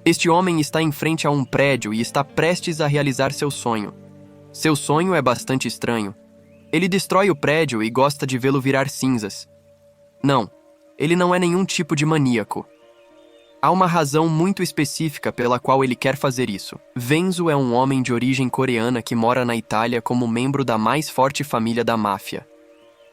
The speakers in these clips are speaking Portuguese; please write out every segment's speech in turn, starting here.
Este homem está em frente a um prédio e está prestes a realizar seu sonho. Seu sonho é bastante estranho. Ele destrói o prédio e gosta de vê-lo virar cinzas. Não, ele não é nenhum tipo de maníaco. Há uma razão muito específica pela qual ele quer fazer isso. Venzo é um homem de origem coreana que mora na Itália como membro da mais forte família da máfia.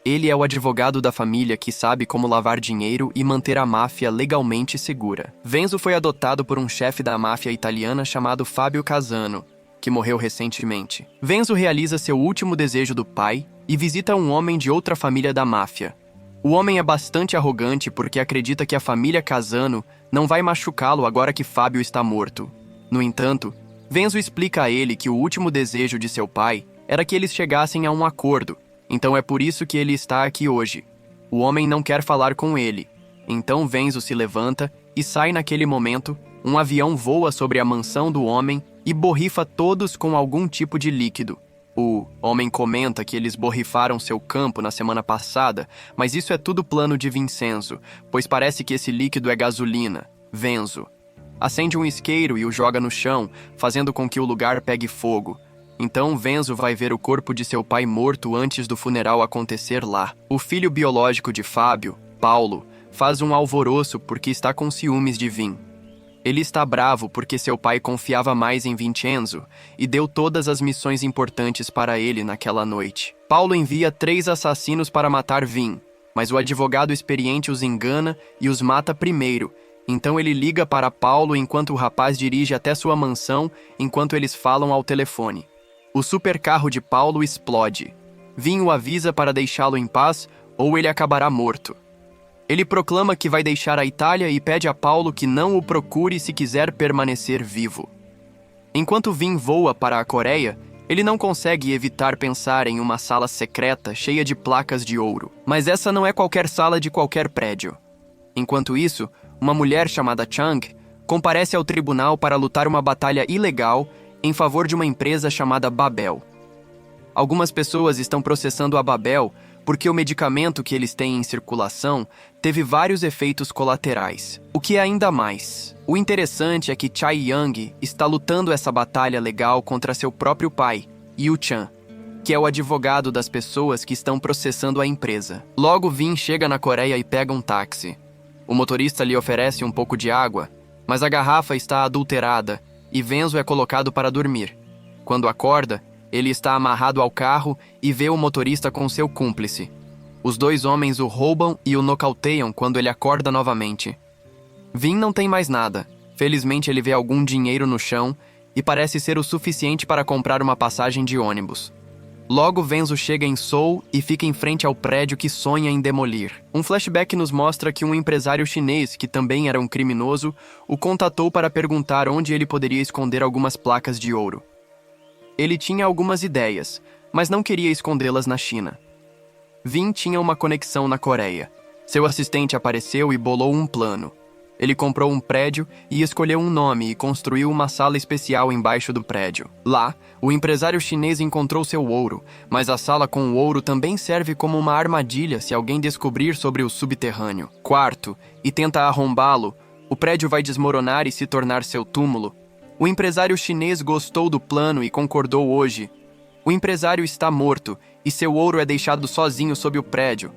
Ele é o advogado da família que sabe como lavar dinheiro e manter a máfia legalmente segura. Venzo foi adotado por um chefe da máfia italiana chamado Fabio Casano, que morreu recentemente. Venzo realiza seu último desejo do pai e visita um homem de outra família da máfia. O homem é bastante arrogante porque acredita que a família Casano não vai machucá-lo agora que Fábio está morto. No entanto, Venzo explica a ele que o último desejo de seu pai era que eles chegassem a um acordo, então é por isso que ele está aqui hoje. O homem não quer falar com ele. Então Venzo se levanta e sai naquele momento. Um avião voa sobre a mansão do homem e borrifa todos com algum tipo de líquido. O homem comenta que eles borrifaram seu campo na semana passada, mas isso é tudo plano de Vincenzo, pois parece que esse líquido é gasolina. Venzo acende um isqueiro e o joga no chão, fazendo com que o lugar pegue fogo. Então Venzo vai ver o corpo de seu pai morto antes do funeral acontecer lá. O filho biológico de Fábio, Paulo, faz um alvoroço porque está com ciúmes de Vin. Ele está bravo porque seu pai confiava mais em Vincenzo e deu todas as missões importantes para ele naquela noite. Paulo envia 3 assassinos para matar Vin, mas o advogado experiente os engana e os mata primeiro. Então ele liga para Paulo enquanto o rapaz dirige até sua mansão enquanto eles falam ao telefone. O supercarro de Paulo explode. Vin o avisa para deixá-lo em paz ou ele acabará morto. Ele proclama que vai deixar a Itália e pede a Paulo que não o procure se quiser permanecer vivo. Enquanto Vin voa para a Coreia, ele não consegue evitar pensar em uma sala secreta cheia de placas de ouro. Mas essa não é qualquer sala de qualquer prédio. Enquanto isso, uma mulher chamada Chang comparece ao tribunal para lutar uma batalha ilegal em favor de uma empresa chamada Babel. Algumas pessoas estão processando a Babel porque o medicamento que eles têm em circulação teve vários efeitos colaterais. O que é ainda mais. O interessante é que Chai Yang está lutando essa batalha legal contra seu próprio pai, Yu Chan, que é o advogado das pessoas que estão processando a empresa. Logo Vin chega na Coreia e pega um táxi. O motorista lhe oferece um pouco de água, mas a garrafa está adulterada e Venzo é colocado para dormir. Quando acorda, ele está amarrado ao carro e vê o motorista com seu cúmplice. Os 2 homens o roubam e o nocauteiam quando ele acorda novamente. Vin não tem mais nada. Felizmente ele vê algum dinheiro no chão e parece ser o suficiente para comprar uma passagem de ônibus. Logo Venzo chega em Seoul e fica em frente ao prédio que sonha em demolir. Um flashback nos mostra que um empresário chinês, que também era um criminoso, o contatou para perguntar onde ele poderia esconder algumas placas de ouro. Ele tinha algumas ideias, mas não queria escondê-las na China. Vin tinha uma conexão na Coreia. Seu assistente apareceu e bolou um plano. Ele comprou um prédio e escolheu um nome e construiu uma sala especial embaixo do prédio. Lá, o empresário chinês encontrou seu ouro, mas a sala com o ouro também serve como uma armadilha se alguém descobrir sobre o subterrâneo. Quarto, e tenta arrombá-lo, o prédio vai desmoronar e se tornar seu túmulo. O empresário chinês gostou do plano e concordou hoje. O empresário está morto e seu ouro é deixado sozinho sob o prédio.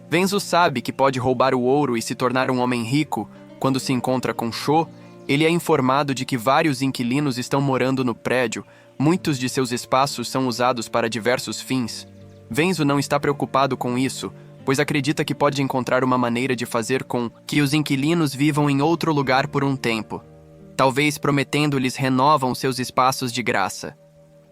Venzo sabe que pode roubar o ouro e se tornar um homem rico. Quando se encontra com Cho, ele é informado de que vários inquilinos estão morando no prédio. Muitos de seus espaços são usados para diversos fins. Venzo não está preocupado com isso, pois acredita que pode encontrar uma maneira de fazer com que os inquilinos vivam em outro lugar por um tempo. Talvez prometendo-lhes renovam seus espaços de graça.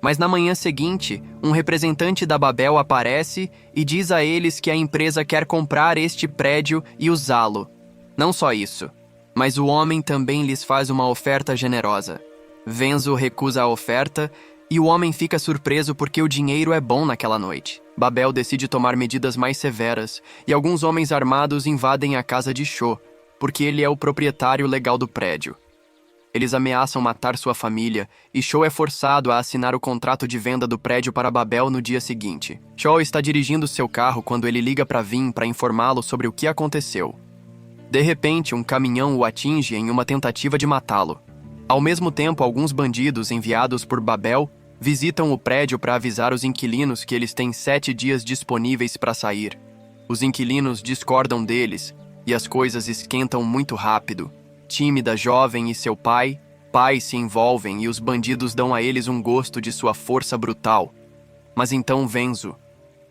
Mas na manhã seguinte, um representante da Babel aparece e diz a eles que a empresa quer comprar este prédio e usá-lo. Não só isso, mas o homem também lhes faz uma oferta generosa. Venzo recusa a oferta e o homem fica surpreso porque o dinheiro é bom naquela noite. Babel decide tomar medidas mais severas e alguns homens armados invadem a casa de Cho, porque ele é o proprietário legal do prédio. Eles ameaçam matar sua família e Cho é forçado a assinar o contrato de venda do prédio para Babel no dia seguinte. Cho está dirigindo seu carro quando ele liga para Vin para informá-lo sobre o que aconteceu. De repente, um caminhão o atinge em uma tentativa de matá-lo. Ao mesmo tempo, alguns bandidos enviados por Babel visitam o prédio para avisar os inquilinos que eles têm 7 dias disponíveis para sair. Os inquilinos discordam deles e as coisas esquentam muito rápido. Tímida jovem e seu pai se envolvem e os bandidos dão a eles um gosto de sua força brutal. Mas então Venzo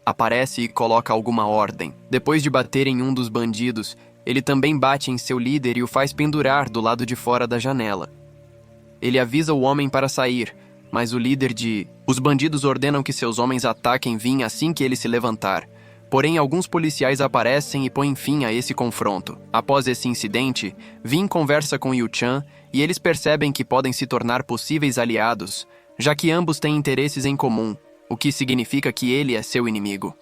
aparece e coloca alguma ordem. Depois de bater em um dos bandidos, ele também bate em seu líder e o faz pendurar do lado de fora da janela. Ele avisa o homem para sair, mas o líder Os bandidos ordenam que seus homens ataquem Vin assim que ele se levantar. Porém, alguns policiais aparecem e põem fim a esse confronto. Após esse incidente, Vin conversa com Yu-chan e eles percebem que podem se tornar possíveis aliados, já que ambos têm interesses em comum, o que significa que ele é seu inimigo.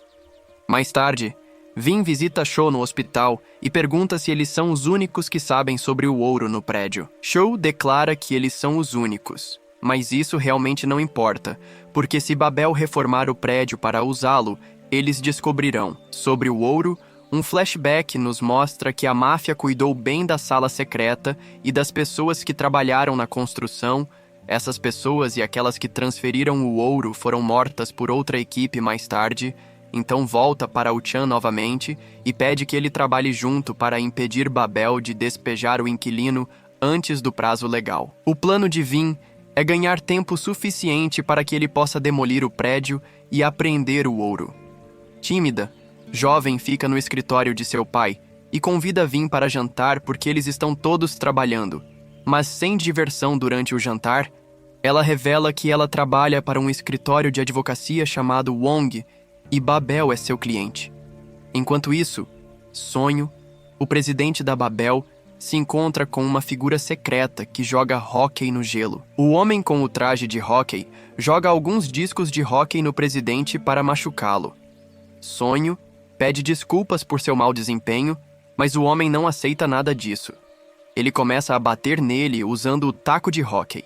Mais tarde, Vin visita Sho no hospital e pergunta se eles são os únicos que sabem sobre o ouro no prédio. Sho declara que eles são os únicos, mas isso realmente não importa, porque se Babel reformar o prédio para usá-lo, eles descobrirão. Sobre o ouro, um flashback nos mostra que a máfia cuidou bem da sala secreta e das pessoas que trabalharam na construção. Essas pessoas e aquelas que transferiram o ouro foram mortas por outra equipe mais tarde. Então volta para o Chan novamente e pede que ele trabalhe junto para impedir Babel de despejar o inquilino antes do prazo legal. O plano de Vin é ganhar tempo suficiente para que ele possa demolir o prédio e apreender o ouro. Tímida, jovem fica no escritório de seu pai e convida Vin para jantar porque eles estão todos trabalhando. Mas sem diversão durante o jantar, ela revela que ela trabalha para um escritório de advocacia chamado Wong e Babel é seu cliente. Enquanto isso, Sonho, o presidente da Babel, se encontra com uma figura secreta que joga hóquei no gelo. O homem com o traje de hóquei joga alguns discos de hóquei no presidente para machucá-lo. Sonho pede desculpas por seu mau desempenho, mas o homem não aceita nada disso. Ele começa a bater nele usando o taco de hóquei.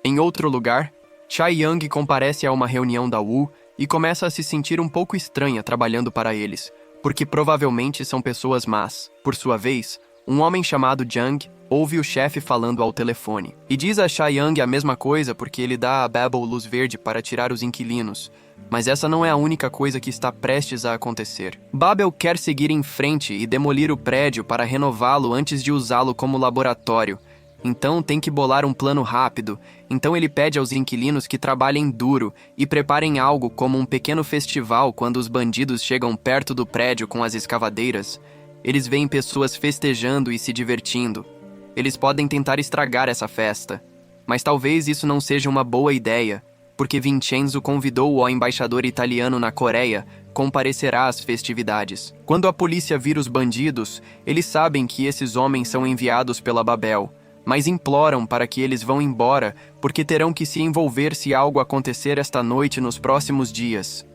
Em outro lugar, Chai Yang comparece a uma reunião da Wu e começa a se sentir um pouco estranha trabalhando para eles, porque provavelmente são pessoas más. Por sua vez, um homem chamado Jang ouve o chefe falando ao telefone e diz a Chai Yang a mesma coisa porque ele dá a Babel luz verde para tirar os inquilinos. Mas essa não é a única coisa que está prestes a acontecer. Babel quer seguir em frente e demolir o prédio para renová-lo antes de usá-lo como laboratório. Então tem que bolar um plano rápido. Então ele pede aos inquilinos que trabalhem duro e preparem algo como um pequeno festival quando os bandidos chegam perto do prédio com as escavadeiras. Eles veem pessoas festejando e se divertindo. Eles podem tentar estragar essa festa. Mas talvez isso não seja uma boa ideia, porque Vincenzo convidou o embaixador italiano na Coreia comparecerá às festividades. Quando a polícia vira os bandidos, eles sabem que esses homens são enviados pela Babel, mas imploram para que eles vão embora porque terão que se envolver se algo acontecer esta noite nos próximos dias.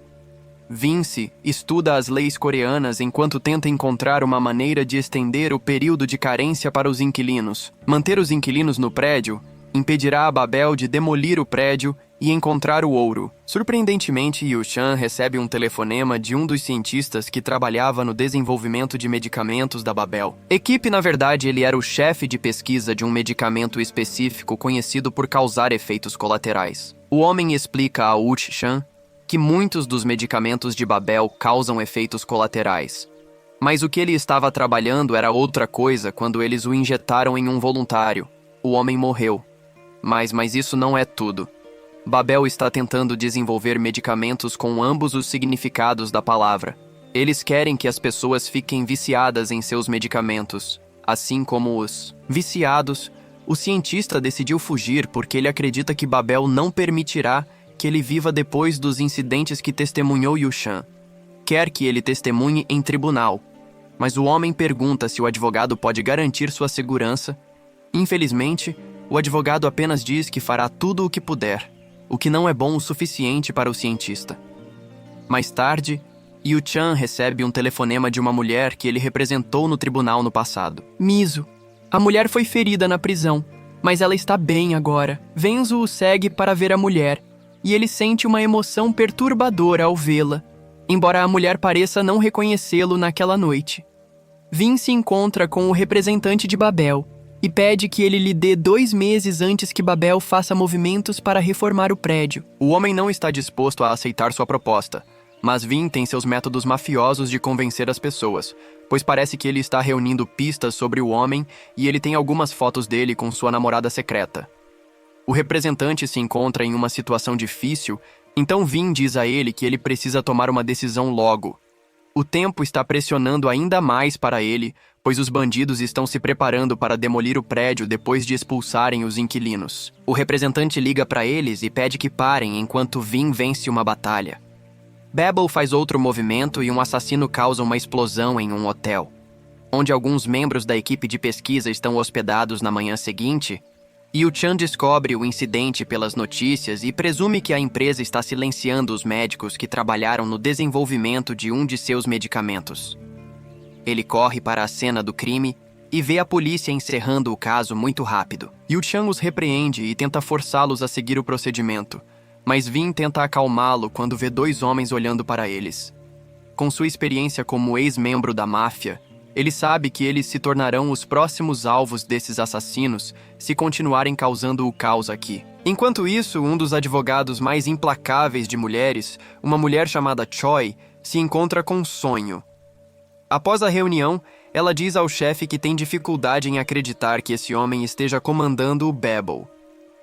Vince estuda as leis coreanas enquanto tenta encontrar uma maneira de estender o período de carência para os inquilinos. Manter os inquilinos no prédio impedirá a Babel de demolir o prédio e encontrar o ouro. Surpreendentemente, Yu-chan recebe um telefonema de um dos cientistas que trabalhava no desenvolvimento de medicamentos da Babel. Na verdade, ele era o chefe de pesquisa de um medicamento específico conhecido por causar efeitos colaterais. O homem explica a Uchi-chan que muitos dos medicamentos de Babel causam efeitos colaterais. Mas o que ele estava trabalhando era outra coisa quando eles o injetaram em um voluntário. O homem morreu. Mas isso não é tudo. Babel está tentando desenvolver medicamentos com ambos os significados da palavra. Eles querem que as pessoas fiquem viciadas em seus medicamentos. Assim como os viciados, o cientista decidiu fugir porque ele acredita que Babel não permitirá que ele viva depois dos incidentes que testemunhou Yu-chan. Quer que ele testemunhe em tribunal. Mas o homem pergunta se o advogado pode garantir sua segurança. Infelizmente, o advogado apenas diz que fará tudo o que puder, o que não é bom o suficiente para o cientista. Mais tarde, Yu-chan recebe um telefonema de uma mulher que ele representou no tribunal no passado. Miso, a mulher foi ferida na prisão, mas ela está bem agora. Venzo o segue para ver a mulher, e ele sente uma emoção perturbadora ao vê-la, embora a mulher pareça não reconhecê-lo naquela noite. Vin se encontra com o representante de Babel, e pede que ele lhe dê 2 meses antes que Babel faça movimentos para reformar o prédio. O homem não está disposto a aceitar sua proposta, mas Vin tem seus métodos mafiosos de convencer as pessoas, pois parece que ele está reunindo pistas sobre o homem e ele tem algumas fotos dele com sua namorada secreta. O representante se encontra em uma situação difícil, então Vin diz a ele que ele precisa tomar uma decisão logo. O tempo está pressionando ainda mais para ele, pois os bandidos estão se preparando para demolir o prédio depois de expulsarem os inquilinos. O representante liga para eles e pede que parem enquanto Vin vence uma batalha. Babel faz outro movimento e um assassino causa uma explosão em um hotel, onde alguns membros da equipe de pesquisa estão hospedados na manhã seguinte. Yu-chan descobre o incidente pelas notícias e presume que a empresa está silenciando os médicos que trabalharam no desenvolvimento de um de seus medicamentos. Ele corre para a cena do crime e vê a polícia encerrando o caso muito rápido. Yu-chan os repreende e tenta forçá-los a seguir o procedimento, mas Vin tenta acalmá-lo quando vê 2 homens olhando para eles. Com sua experiência como ex-membro da máfia, ele sabe que eles se tornarão os próximos alvos desses assassinos se continuarem causando o caos aqui. Enquanto isso, um dos advogados mais implacáveis de mulheres, uma mulher chamada Choi, se encontra com um sonho. Após a reunião, ela diz ao chefe que tem dificuldade em acreditar que esse homem esteja comandando o Babel.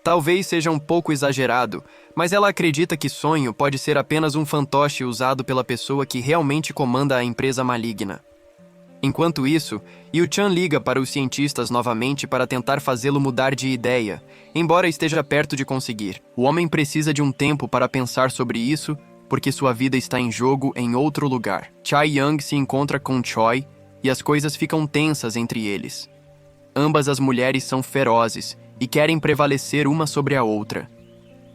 Talvez seja um pouco exagerado, mas ela acredita que sonho pode ser apenas um fantoche usado pela pessoa que realmente comanda a empresa maligna. Enquanto isso, Yu-chan liga para os cientistas novamente para tentar fazê-lo mudar de ideia, embora esteja perto de conseguir. O homem precisa de um tempo para pensar sobre isso, porque sua vida está em jogo em outro lugar. Chae-young se encontra com Choi e as coisas ficam tensas entre eles. Ambas as mulheres são ferozes e querem prevalecer uma sobre a outra.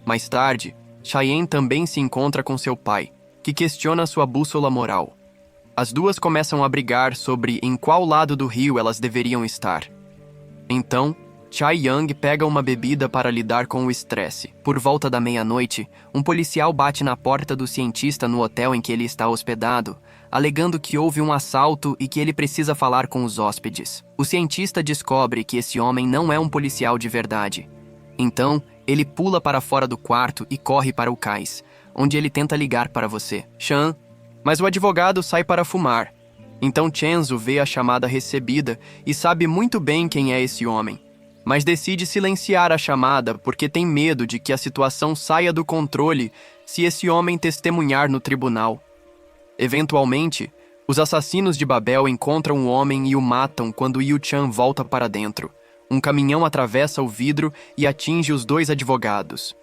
Mais tarde, Cheyenne também se encontra com seu pai, que questiona sua bússola moral. As duas começam a brigar sobre em qual lado do rio elas deveriam estar. Então, Chae-young pega uma bebida para lidar com o estresse. Por volta da meia-noite, um policial bate na porta do cientista no hotel em que ele está hospedado, alegando que houve um assalto e que ele precisa falar com os hóspedes. O cientista descobre que esse homem não é um policial de verdade. Então, ele pula para fora do quarto e corre para o cais, onde ele tenta ligar para você, Chan, mas o advogado sai para fumar. Então Chenzo vê a chamada recebida e sabe muito bem quem é esse homem, mas decide silenciar a chamada porque tem medo de que a situação saia do controle se esse homem testemunhar no tribunal. Eventualmente, os assassinos de Babel encontram o homem e o matam quando Yu-chan volta para dentro. Um caminhão atravessa o vidro e atinge os 2 advogados.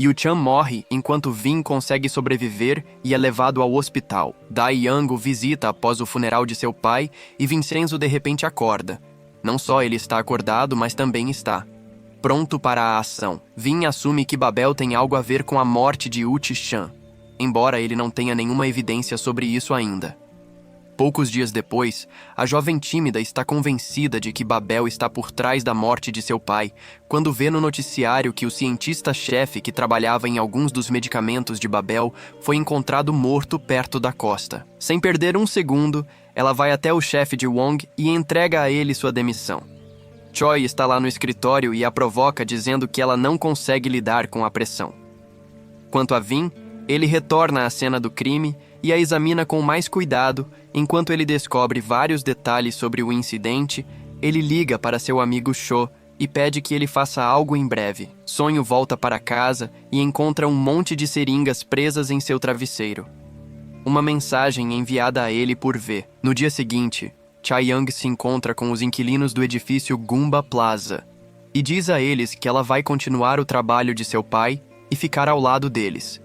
Yu-chan morre enquanto Vin consegue sobreviver e é levado ao hospital. Dai-young o visita após o funeral de seu pai e Vincenzo de repente acorda. Não só ele está acordado, mas também está pronto para a ação. Vin assume que Babel tem algo a ver com a morte de Uchi-chan, embora ele não tenha nenhuma evidência sobre isso ainda. Poucos dias depois, a jovem tímida está convencida de que Babel está por trás da morte de seu pai, quando vê no noticiário que o cientista-chefe que trabalhava em alguns dos medicamentos de Babel foi encontrado morto perto da costa. Sem perder um segundo, ela vai até o chefe de Wong e entrega a ele sua demissão. Choi está lá no escritório e a provoca dizendo que ela não consegue lidar com a pressão. Quanto a Vin, ele retorna à cena do crime e a examina com mais cuidado. Enquanto ele descobre vários detalhes sobre o incidente, ele liga para seu amigo Cho e pede que ele faça algo em breve. Sonho volta para casa e encontra um monte de seringas presas em seu travesseiro. Uma mensagem enviada a ele por V. No dia seguinte, Chae-young se encontra com os inquilinos do edifício Gumba Plaza e diz a eles que ela vai continuar o trabalho de seu pai e ficar ao lado deles.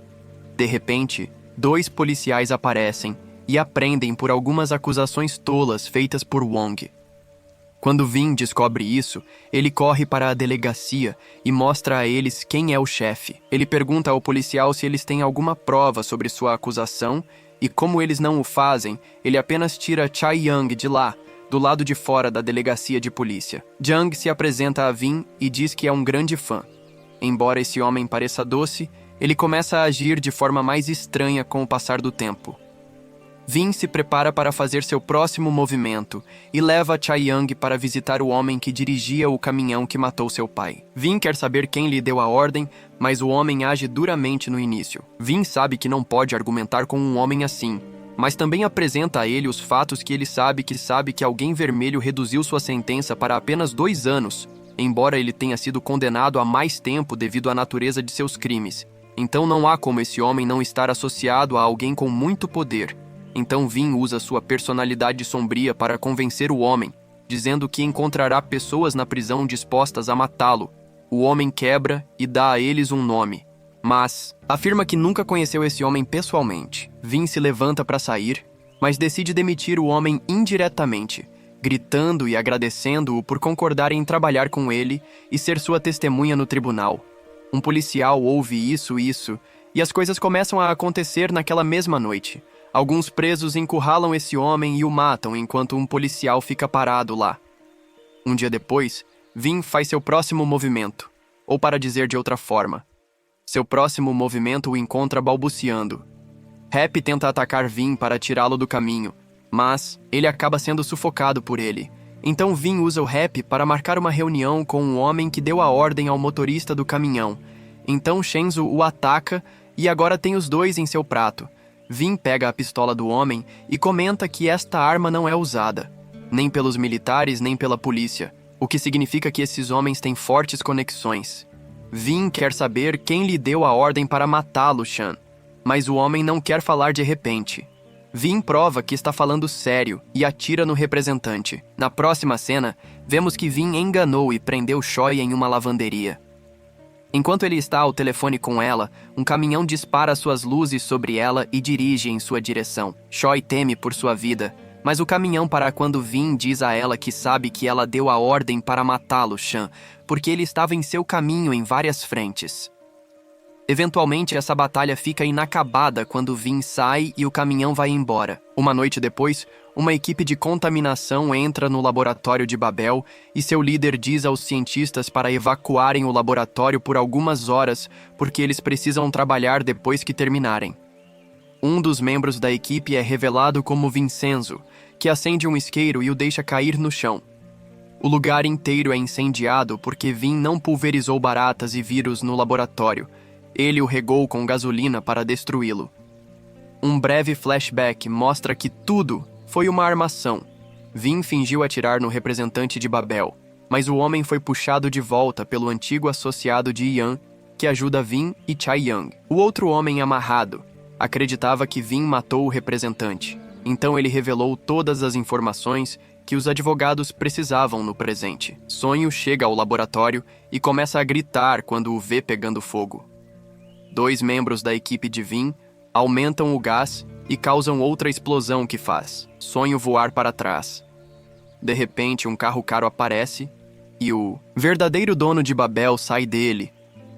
De repente, 2 policiais aparecem e a prendem por algumas acusações tolas feitas por Wong. Quando Vin descobre isso, ele corre para a delegacia e mostra a eles quem é o chefe. Ele pergunta ao policial se eles têm alguma prova sobre sua acusação e, como eles não o fazem, ele apenas tira Chae-young de lá, do lado de fora da delegacia de polícia. Jang se apresenta a Vin e diz que é um grande fã. Embora esse homem pareça doce, ele começa a agir de forma mais estranha com o passar do tempo. Vin se prepara para fazer seu próximo movimento e leva Chae-young para visitar o homem que dirigia o caminhão que matou seu pai. Vin quer saber quem lhe deu a ordem, mas o homem age duramente no início. Vin sabe que não pode argumentar com um homem assim, mas também apresenta a ele os fatos que ele sabe que alguém vermelho reduziu sua sentença para apenas 2 anos, embora ele tenha sido condenado a mais tempo devido à natureza de seus crimes. Então não há como esse homem não estar associado a alguém com muito poder. Então Vin usa sua personalidade sombria para convencer o homem, dizendo que encontrará pessoas na prisão dispostas a matá-lo. O homem quebra e dá a eles um nome, mas afirma que nunca conheceu esse homem pessoalmente. Vin se levanta para sair, mas decide demitir o homem indiretamente, gritando e agradecendo-o por concordar em trabalhar com ele e ser sua testemunha no tribunal. Um policial ouve isso, e as coisas começam a acontecer naquela mesma noite. Alguns presos encurralam esse homem e o matam enquanto um policial fica parado lá. Um dia depois, Vin faz seu próximo movimento, ou para dizer de outra forma, seu próximo movimento o encontra balbuciando. Happy tenta atacar Vin para tirá-lo do caminho, mas ele acaba sendo sufocado por ele. Então Vin usa o Happy para marcar uma reunião com um homem que deu a ordem ao motorista do caminhão. Então Shenzo o ataca e agora tem os dois em seu prato. Vin pega a pistola do homem e comenta que esta arma não é usada, nem pelos militares nem pela polícia, o que significa que esses homens têm fortes conexões. Vin quer saber quem lhe deu a ordem para matá-lo, Chan, mas o homem não quer falar de repente. Vin prova que está falando sério e atira no representante. Na próxima cena, vemos que Vin enganou e prendeu Choi em uma lavanderia. Enquanto ele está ao telefone com ela, um caminhão dispara suas luzes sobre ela e dirige em sua direção. Choi teme por sua vida, mas o caminhão para quando Vin diz a ela que sabe que ela deu a ordem para matá-lo, Chan, porque ele estava em seu caminho em várias frentes. Eventualmente, essa batalha fica inacabada quando Vin sai e o caminhão vai embora. Uma noite depois, uma equipe de contaminação entra no laboratório de Babel e seu líder diz aos cientistas para evacuarem o laboratório por algumas horas porque eles precisam trabalhar depois que terminarem. Um dos membros da equipe é revelado como Vincenzo, que acende um isqueiro e o deixa cair no chão. O lugar inteiro é incendiado porque Vin não pulverizou baratas e vírus no laboratório. Ele o regou com gasolina para destruí-lo. Um breve flashback mostra que tudo foi uma armação. Vin fingiu atirar no representante de Babel, mas o homem foi puxado de volta pelo antigo associado de Yan, que ajuda Vin e Chae-young. O outro homem amarrado acreditava que Vin matou o representante, então ele revelou todas as informações que os advogados precisavam no presente. Sonho chega ao laboratório e começa a gritar quando o vê pegando fogo. 2 membros da equipe de Vin aumentam o gás e causam outra explosão que faz Sonho voar para trás. De repente, um carro caro aparece e o verdadeiro dono de Babel sai dele.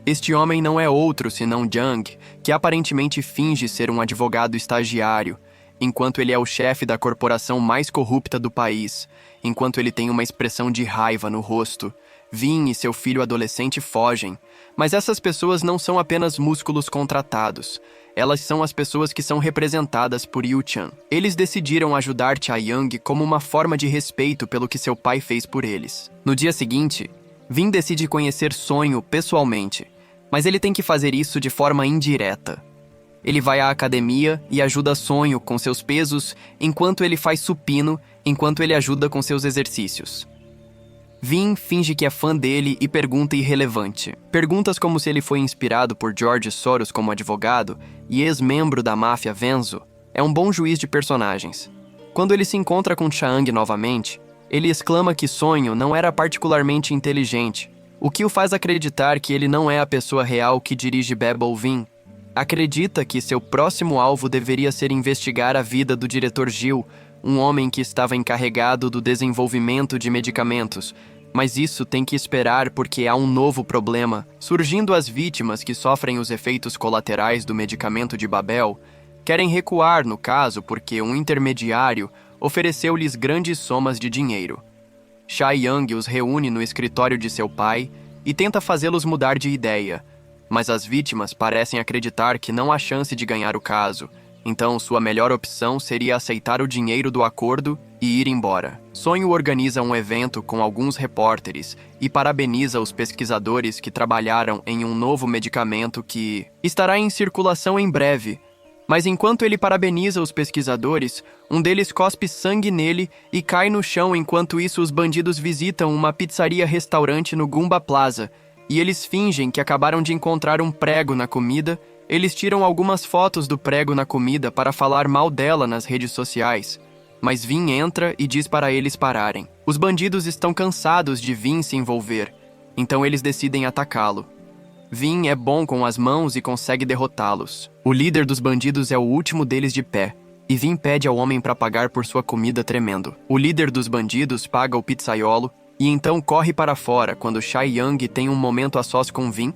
Este homem não é outro senão Jung, que aparentemente finge ser um advogado estagiário, enquanto ele é o chefe da corporação mais corrupta do país, enquanto ele tem uma expressão de raiva no rosto. Vin e seu filho adolescente fogem, mas essas pessoas não são apenas músculos contratados. Elas são as pessoas que são representadas por Yu-chan. Eles decidiram ajudar Chae-young como uma forma de respeito pelo que seu pai fez por eles. No dia seguinte, Vin decide conhecer Sonho pessoalmente, mas ele tem que fazer isso de forma indireta. Ele vai à academia e ajuda Sonho com seus pesos, enquanto ele faz supino, enquanto ele ajuda com seus exercícios. Vin finge que é fã dele e pergunta irrelevante. Perguntas como se ele foi inspirado por George Soros como advogado e ex-membro da máfia Venzo é um bom juiz de personagens. Quando ele se encontra com Chae-young novamente, ele exclama que Sonho não era particularmente inteligente, o que o faz acreditar que ele não é a pessoa real que dirige Babel. Vin acredita que seu próximo alvo deveria ser investigar a vida do diretor Gil, um homem que estava encarregado do desenvolvimento de medicamentos, mas isso tem que esperar porque há um novo problema. Surgindo as vítimas que sofrem os efeitos colaterais do medicamento de Babel, querem recuar no caso porque um intermediário ofereceu-lhes grandes somas de dinheiro. Chae-young os reúne no escritório de seu pai e tenta fazê-los mudar de ideia, mas as vítimas parecem acreditar que não há chance de ganhar o caso, Então, sua melhor opção seria aceitar o dinheiro do acordo e ir embora. Sonho organiza um evento com alguns repórteres e parabeniza os pesquisadores que trabalharam em um novo medicamento que estará em circulação em breve. Mas enquanto ele parabeniza os pesquisadores, um deles cospe sangue nele e cai no chão. Enquanto isso, os bandidos visitam uma pizzaria-restaurante no Goomba Plaza e eles fingem que acabaram de encontrar um prego na comida. Eles tiram algumas fotos do prego na comida para falar mal dela nas redes sociais. Mas Vin entra e diz para eles pararem. Os bandidos estão cansados de Vin se envolver, então eles decidem atacá-lo. Vin é bom com as mãos e consegue derrotá-los. O líder dos bandidos é o último deles de pé, e Vin pede ao homem para pagar por sua comida tremendo. O líder dos bandidos paga o pizzaiolo e então corre para fora quando Chai Young tem um momento a sós com Vin.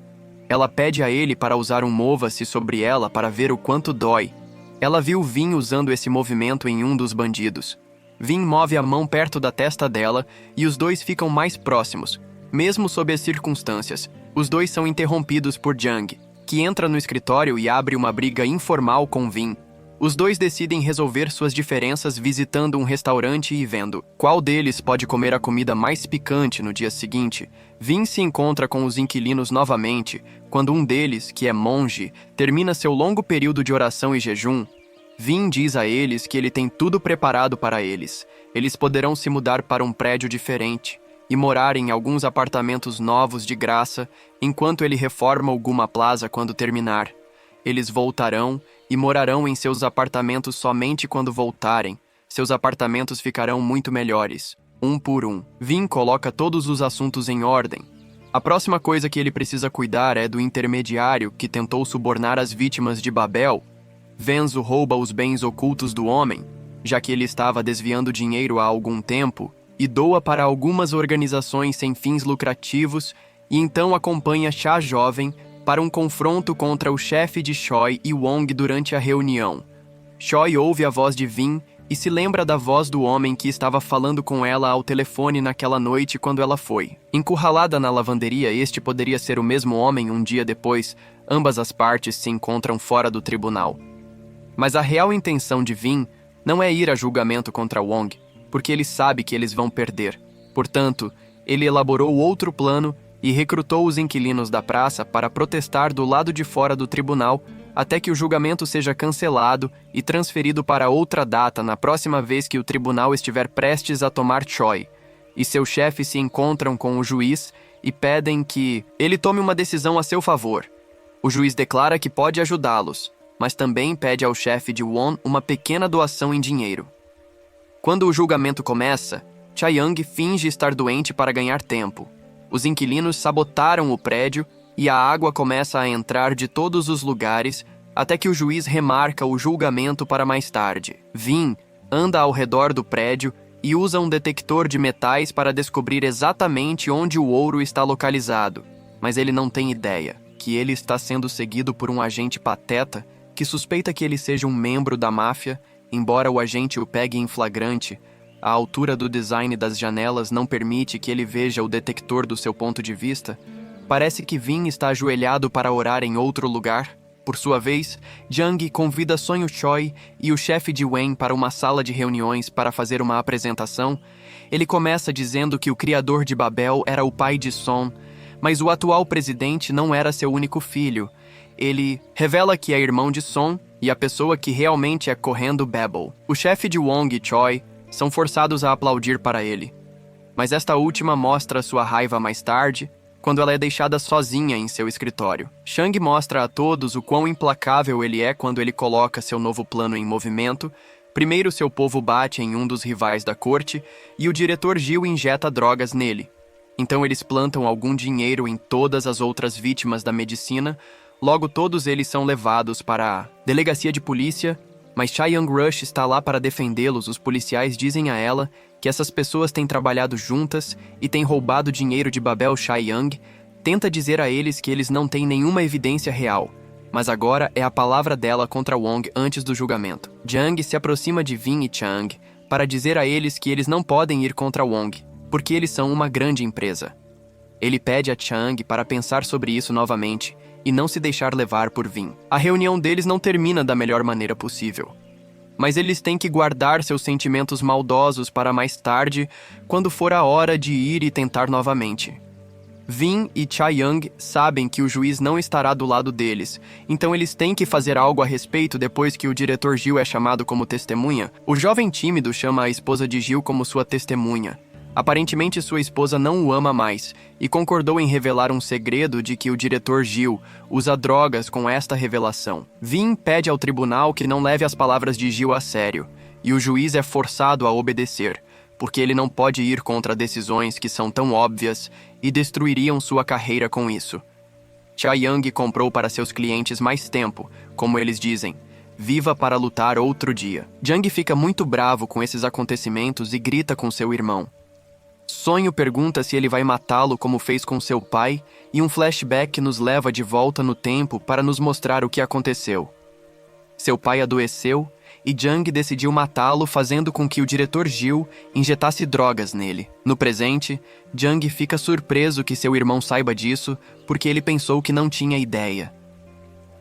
Ela pede a ele para usar um mova-se sobre ela para ver o quanto dói. Ela viu Vin usando esse movimento em um dos bandidos. Vin move a mão perto da testa dela e os dois ficam mais próximos, mesmo sob as circunstâncias. Os dois são interrompidos por Jung, que entra no escritório e abre uma briga informal com Vin. Os dois decidem resolver suas diferenças visitando um restaurante e vendo qual deles pode comer a comida mais picante no dia seguinte. Vin se encontra com os inquilinos novamente, quando um deles, que é monge, termina seu longo período de oração e jejum. Vin diz a eles que ele tem tudo preparado para eles. Eles poderão se mudar para um prédio diferente e morar em alguns apartamentos novos de graça, enquanto ele reforma o Goomba Plaza quando terminar. Eles voltarão e morarão em seus apartamentos somente quando voltarem. Seus apartamentos ficarão muito melhores, um por um. Vin coloca todos os assuntos em ordem. A próxima coisa que ele precisa cuidar é do intermediário que tentou subornar as vítimas de Babel. Venzo rouba os bens ocultos do homem, já que ele estava desviando dinheiro há algum tempo, e doa para algumas organizações sem fins lucrativos, e então acompanha Cha Jovem para um confronto contra o chefe de Choi e Wong durante a reunião. Choi ouve a voz de Vin e se lembra da voz do homem que estava falando com ela ao telefone naquela noite quando ela foi encurralada na lavanderia. Este poderia ser o mesmo homem um dia depois. Ambas as partes se encontram fora do tribunal. Mas a real intenção de Vin não é ir a julgamento contra Wong, porque ele sabe que eles vão perder. Portanto, ele elaborou outro plano e recrutou os inquilinos da praça para protestar do lado de fora do tribunal até que o julgamento seja cancelado e transferido para outra data na próxima vez que o tribunal estiver prestes a tomar Choi. E seu chefe se encontram com o juiz e pedem que ele tome uma decisão a seu favor. O juiz declara que pode ajudá-los, mas também pede ao chefe de Won uma pequena doação em dinheiro. Quando o julgamento começa, Cha Young finge estar doente para ganhar tempo. Os inquilinos sabotaram o prédio e a água começa a entrar de todos os lugares até que o juiz remarca o julgamento para mais tarde. Vin anda ao redor do prédio e usa um detector de metais para descobrir exatamente onde o ouro está localizado, mas ele não tem ideia que ele está sendo seguido por um agente pateta que suspeita que ele seja um membro da máfia, embora o agente o pegue em flagrante. A altura do design das janelas não permite que ele veja o detector do seu ponto de vista. Parece que Vin está ajoelhado para orar em outro lugar. Por sua vez, Jung convida Sonho Choi e o chefe de Wen para uma sala de reuniões para fazer uma apresentação. Ele começa dizendo que o criador de Babel era o pai de Son, mas o atual presidente não era seu único filho. Ele revela que é irmão de Son e a pessoa que realmente é correndo Babel. O chefe de Wong e Choi são forçados a aplaudir para ele. Mas esta última mostra sua raiva mais tarde, quando ela é deixada sozinha em seu escritório. Shang mostra a todos o quão implacável ele é quando ele coloca seu novo plano em movimento. Primeiro seu povo bate em um dos rivais da corte e o diretor Gil injeta drogas nele. Então eles plantam algum dinheiro em todas as outras vítimas da medicina. Logo todos eles são levados para a delegacia de polícia, mas Cha Young Rush está lá para defendê-los. Os policiais dizem a ela que essas pessoas têm trabalhado juntas e têm roubado dinheiro de Babel. Cha Young tenta dizer a eles que eles não têm nenhuma evidência real, mas agora é a palavra dela contra Wong antes do julgamento. Jung se aproxima de Vin e Chang para dizer a eles que eles não podem ir contra Wong, porque eles são uma grande empresa. Ele pede a Chang para pensar sobre isso novamente e não se deixar levar por Vin. A reunião deles não termina da melhor maneira possível. Mas eles têm que guardar seus sentimentos maldosos para mais tarde, quando for a hora de ir e tentar novamente. Vin e Chae-young sabem que o juiz não estará do lado deles, então eles têm que fazer algo a respeito depois que o diretor Gil é chamado como testemunha. O jovem tímido chama a esposa de Gil como sua testemunha. Aparentemente sua esposa não o ama mais, e concordou em revelar um segredo de que o diretor Gil usa drogas com esta revelação. Vin pede ao tribunal que não leve as palavras de Gil a sério, e o juiz é forçado a obedecer, porque ele não pode ir contra decisões que são tão óbvias e destruiriam sua carreira com isso. Chae-young comprou para seus clientes mais tempo, como eles dizem, viva para lutar outro dia. Jung fica muito bravo com esses acontecimentos e grita com seu irmão. Sonho pergunta se ele vai matá-lo como fez com seu pai, e um flashback nos leva de volta no tempo para nos mostrar o que aconteceu. Seu pai adoeceu e Jung decidiu matá-lo, fazendo com que o diretor Gil injetasse drogas nele. No presente, Jung fica surpreso que seu irmão saiba disso, porque ele pensou que não tinha ideia.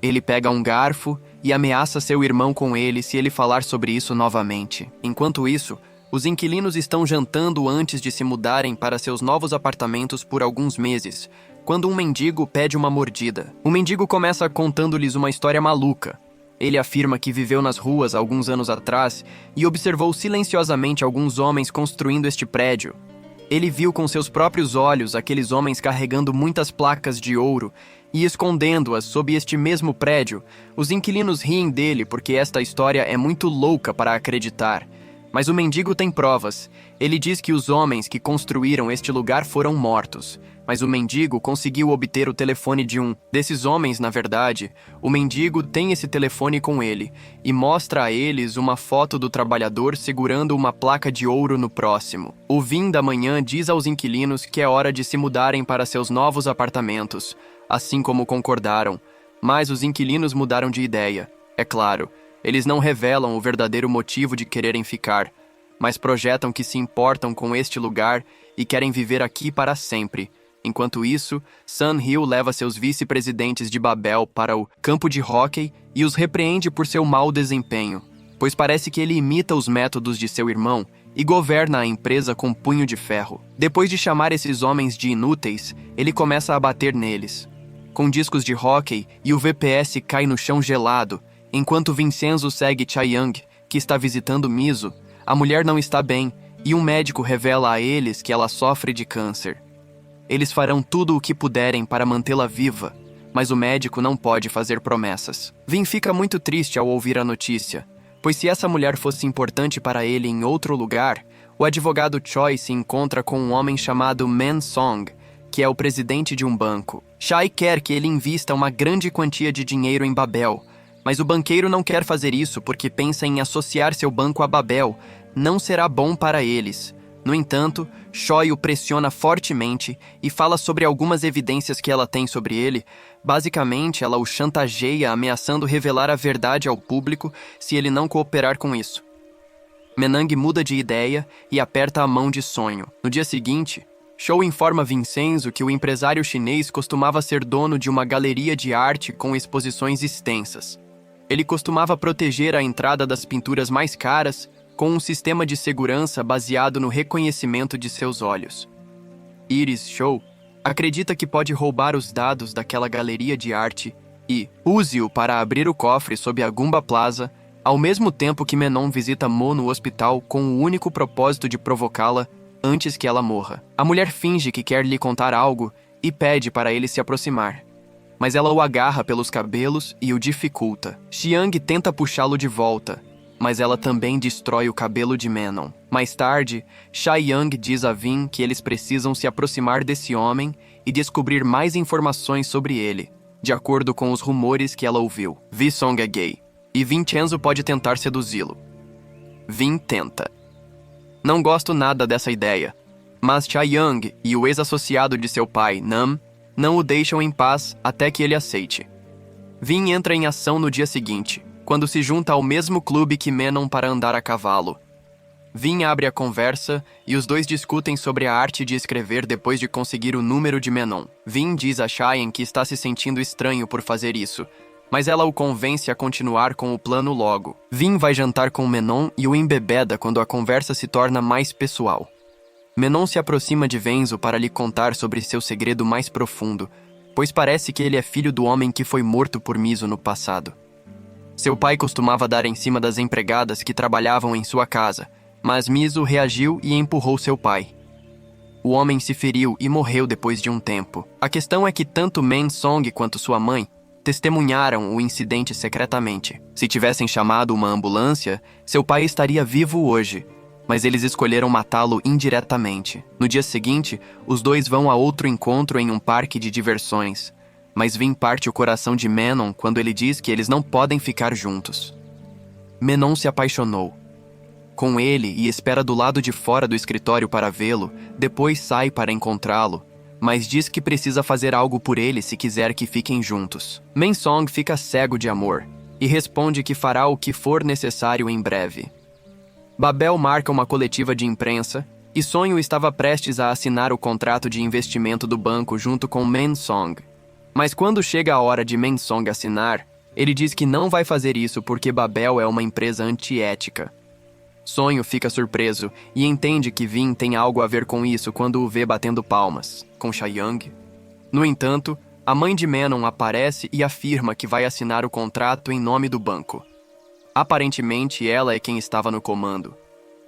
Ele pega um garfo e ameaça seu irmão com ele se ele falar sobre isso novamente. Enquanto isso, os inquilinos estão jantando antes de se mudarem para seus novos apartamentos por alguns meses, quando um mendigo pede uma mordida. O mendigo começa contando-lhes uma história maluca. Ele afirma que viveu nas ruas alguns anos atrás e observou silenciosamente alguns homens construindo este prédio. Ele viu com seus próprios olhos aqueles homens carregando muitas placas de ouro e escondendo-as sob este mesmo prédio. Os inquilinos riem dele porque esta história é muito louca para acreditar. Mas o mendigo tem provas. Ele diz que os homens que construíram este lugar foram mortos. Mas o mendigo conseguiu obter o telefone de um desses homens, na verdade. O mendigo tem esse telefone com ele e mostra a eles uma foto do trabalhador segurando uma placa de ouro no próximo. O Vin da manhã diz aos inquilinos que é hora de se mudarem para seus novos apartamentos, assim como concordaram. Mas os inquilinos mudaram de ideia. É claro, eles não revelam o verdadeiro motivo de quererem ficar, mas projetam que se importam com este lugar e querem viver aqui para sempre. Enquanto isso, Sun Hill leva seus vice-presidentes de Babel para o campo de hóquei e os repreende por seu mau desempenho, pois parece que ele imita os métodos de seu irmão e governa a empresa com punho de ferro. Depois de chamar esses homens de inúteis, ele começa a bater neles. Com discos de hóquei e o VPS cai no chão gelado, enquanto Vincenzo segue Chae-young, que está visitando Miso. A mulher não está bem e um médico revela a eles que ela sofre de câncer. Eles farão tudo o que puderem para mantê-la viva, mas o médico não pode fazer promessas. Vin fica muito triste ao ouvir a notícia, pois se essa mulher fosse importante para ele em outro lugar, o advogado Choi se encontra com um homem chamado Man Song, que é o presidente de um banco. Chai quer que ele invista uma grande quantia de dinheiro em Babel, mas o banqueiro não quer fazer isso porque pensa em associar seu banco a Babel. Não será bom para eles. No entanto, Choi o pressiona fortemente e fala sobre algumas evidências que ela tem sobre ele. Basicamente, ela o chantageia, ameaçando revelar a verdade ao público se ele não cooperar com isso. Menang muda de ideia e aperta a mão de Sonho. No dia seguinte, Shou informa Vincenzo que o empresário chinês costumava ser dono de uma galeria de arte com exposições extensas. Ele costumava proteger a entrada das pinturas mais caras com um sistema de segurança baseado no reconhecimento de seus olhos. Iris Shou acredita que pode roubar os dados daquela galeria de arte e use-o para abrir o cofre sob a Gumba Plaza, ao mesmo tempo que Menon visita Mo no hospital com o único propósito de provocá-la antes que ela morra. A mulher finge que quer lhe contar algo e pede para ele se aproximar, mas ela o agarra pelos cabelos e o dificulta. Xiang tenta puxá-lo de volta, mas ela também destrói o cabelo de Menon. Mais tarde, Chae-young diz a Vin que eles precisam se aproximar desse homem e descobrir mais informações sobre ele, de acordo com os rumores que ela ouviu. Vi Song é gay, e Vincenzo pode tentar seduzi-lo. Vin tenta. Não gosto nada dessa ideia, mas Chae-young e o ex-associado de seu pai, Nam, não o deixam em paz até que ele aceite. Vin entra em ação no dia seguinte, quando se junta ao mesmo clube que Menon para andar a cavalo. Vin abre a conversa e os dois discutem sobre a arte de escrever depois de conseguir o número de Menon. Vin diz a Cheyenne que está se sentindo estranho por fazer isso, mas ela o convence a continuar com o plano logo. Vin vai jantar com Menon e o embebeda quando a conversa se torna mais pessoal. Menon se aproxima de Venzo para lhe contar sobre seu segredo mais profundo, pois parece que ele é filho do homem que foi morto por Miso no passado. Seu pai costumava dar em cima das empregadas que trabalhavam em sua casa, mas Miso reagiu e empurrou seu pai. O homem se feriu e morreu depois de um tempo. A questão é que tanto Men Song quanto sua mãe testemunharam o incidente secretamente. Se tivessem chamado uma ambulância, seu pai estaria vivo hoje, mas eles escolheram matá-lo indiretamente. No dia seguinte, os dois vão a outro encontro em um parque de diversões, mas Vin parte o coração de Menon quando ele diz que eles não podem ficar juntos. Menon se apaixonou com ele e espera do lado de fora do escritório para vê-lo, depois sai para encontrá-lo, mas diz que precisa fazer algo por ele se quiser que fiquem juntos. Men Song fica cego de amor e responde que fará o que for necessário em breve. Babel marca uma coletiva de imprensa e Sonho estava prestes a assinar o contrato de investimento do banco junto com Men Song. Mas quando chega a hora de Men Song assinar, ele diz que não vai fazer isso porque Babel é uma empresa antiética. Sonho fica surpreso e entende que Vin tem algo a ver com isso quando o vê batendo palmas, com Cheyenne. No entanto, a mãe de Menon aparece e afirma que vai assinar o contrato em nome do banco. Aparentemente, ela é quem estava no comando.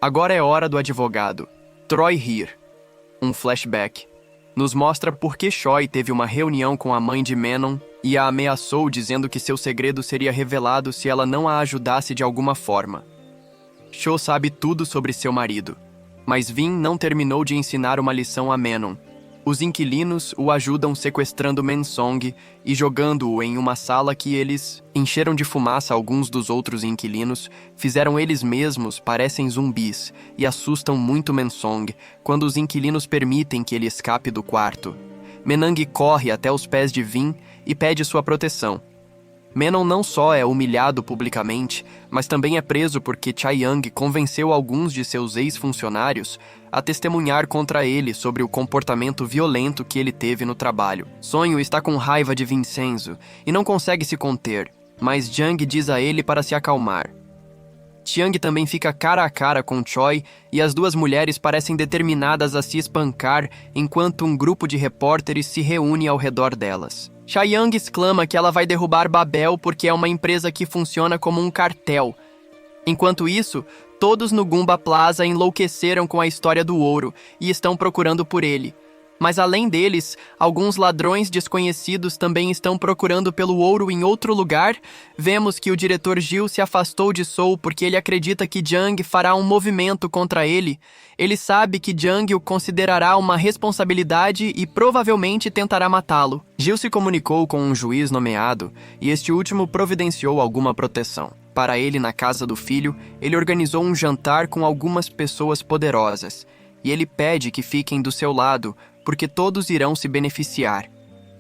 Agora é hora do advogado, Troy Heer. Um flashback nos mostra por que Choi teve uma reunião com a mãe de Menon e a ameaçou dizendo que seu segredo seria revelado se ela não a ajudasse de alguma forma. Cho sabe tudo sobre seu marido, mas Vin não terminou de ensinar uma lição a Menon. Os inquilinos o ajudam sequestrando Men Song e jogando-o em uma sala que eles encheram de fumaça. Alguns dos outros inquilinos fizeram eles mesmos parecem zumbis e assustam muito Men Song quando os inquilinos permitem que ele escape do quarto. Menang corre até os pés de Vin e pede sua proteção. Menon não só é humilhado publicamente, mas também é preso porque Chae-young convenceu alguns de seus ex-funcionários a testemunhar contra ele sobre o comportamento violento que ele teve no trabalho. Sonho está com raiva de Vincenzo e não consegue se conter, mas Jang diz a ele para se acalmar. Chiang também fica cara a cara com Choi e as duas mulheres parecem determinadas a se espancar enquanto um grupo de repórteres se reúne ao redor delas. Chae-young exclama que ela vai derrubar Babel porque é uma empresa que funciona como um cartel. Enquanto isso, todos no Gumba Plaza enlouqueceram com a história do ouro e estão procurando por ele. Mas além deles, alguns ladrões desconhecidos também estão procurando pelo ouro em outro lugar. Vemos que o diretor Gil se afastou de Soul porque ele acredita que Jang fará um movimento contra ele. Ele sabe que Jang o considerará uma responsabilidade e provavelmente tentará matá-lo. Gil se comunicou com um juiz nomeado e este último providenciou alguma proteção. Para ele, na casa do filho, ele organizou um jantar com algumas pessoas poderosas e ele pede que fiquem do seu lado, porque todos irão se beneficiar.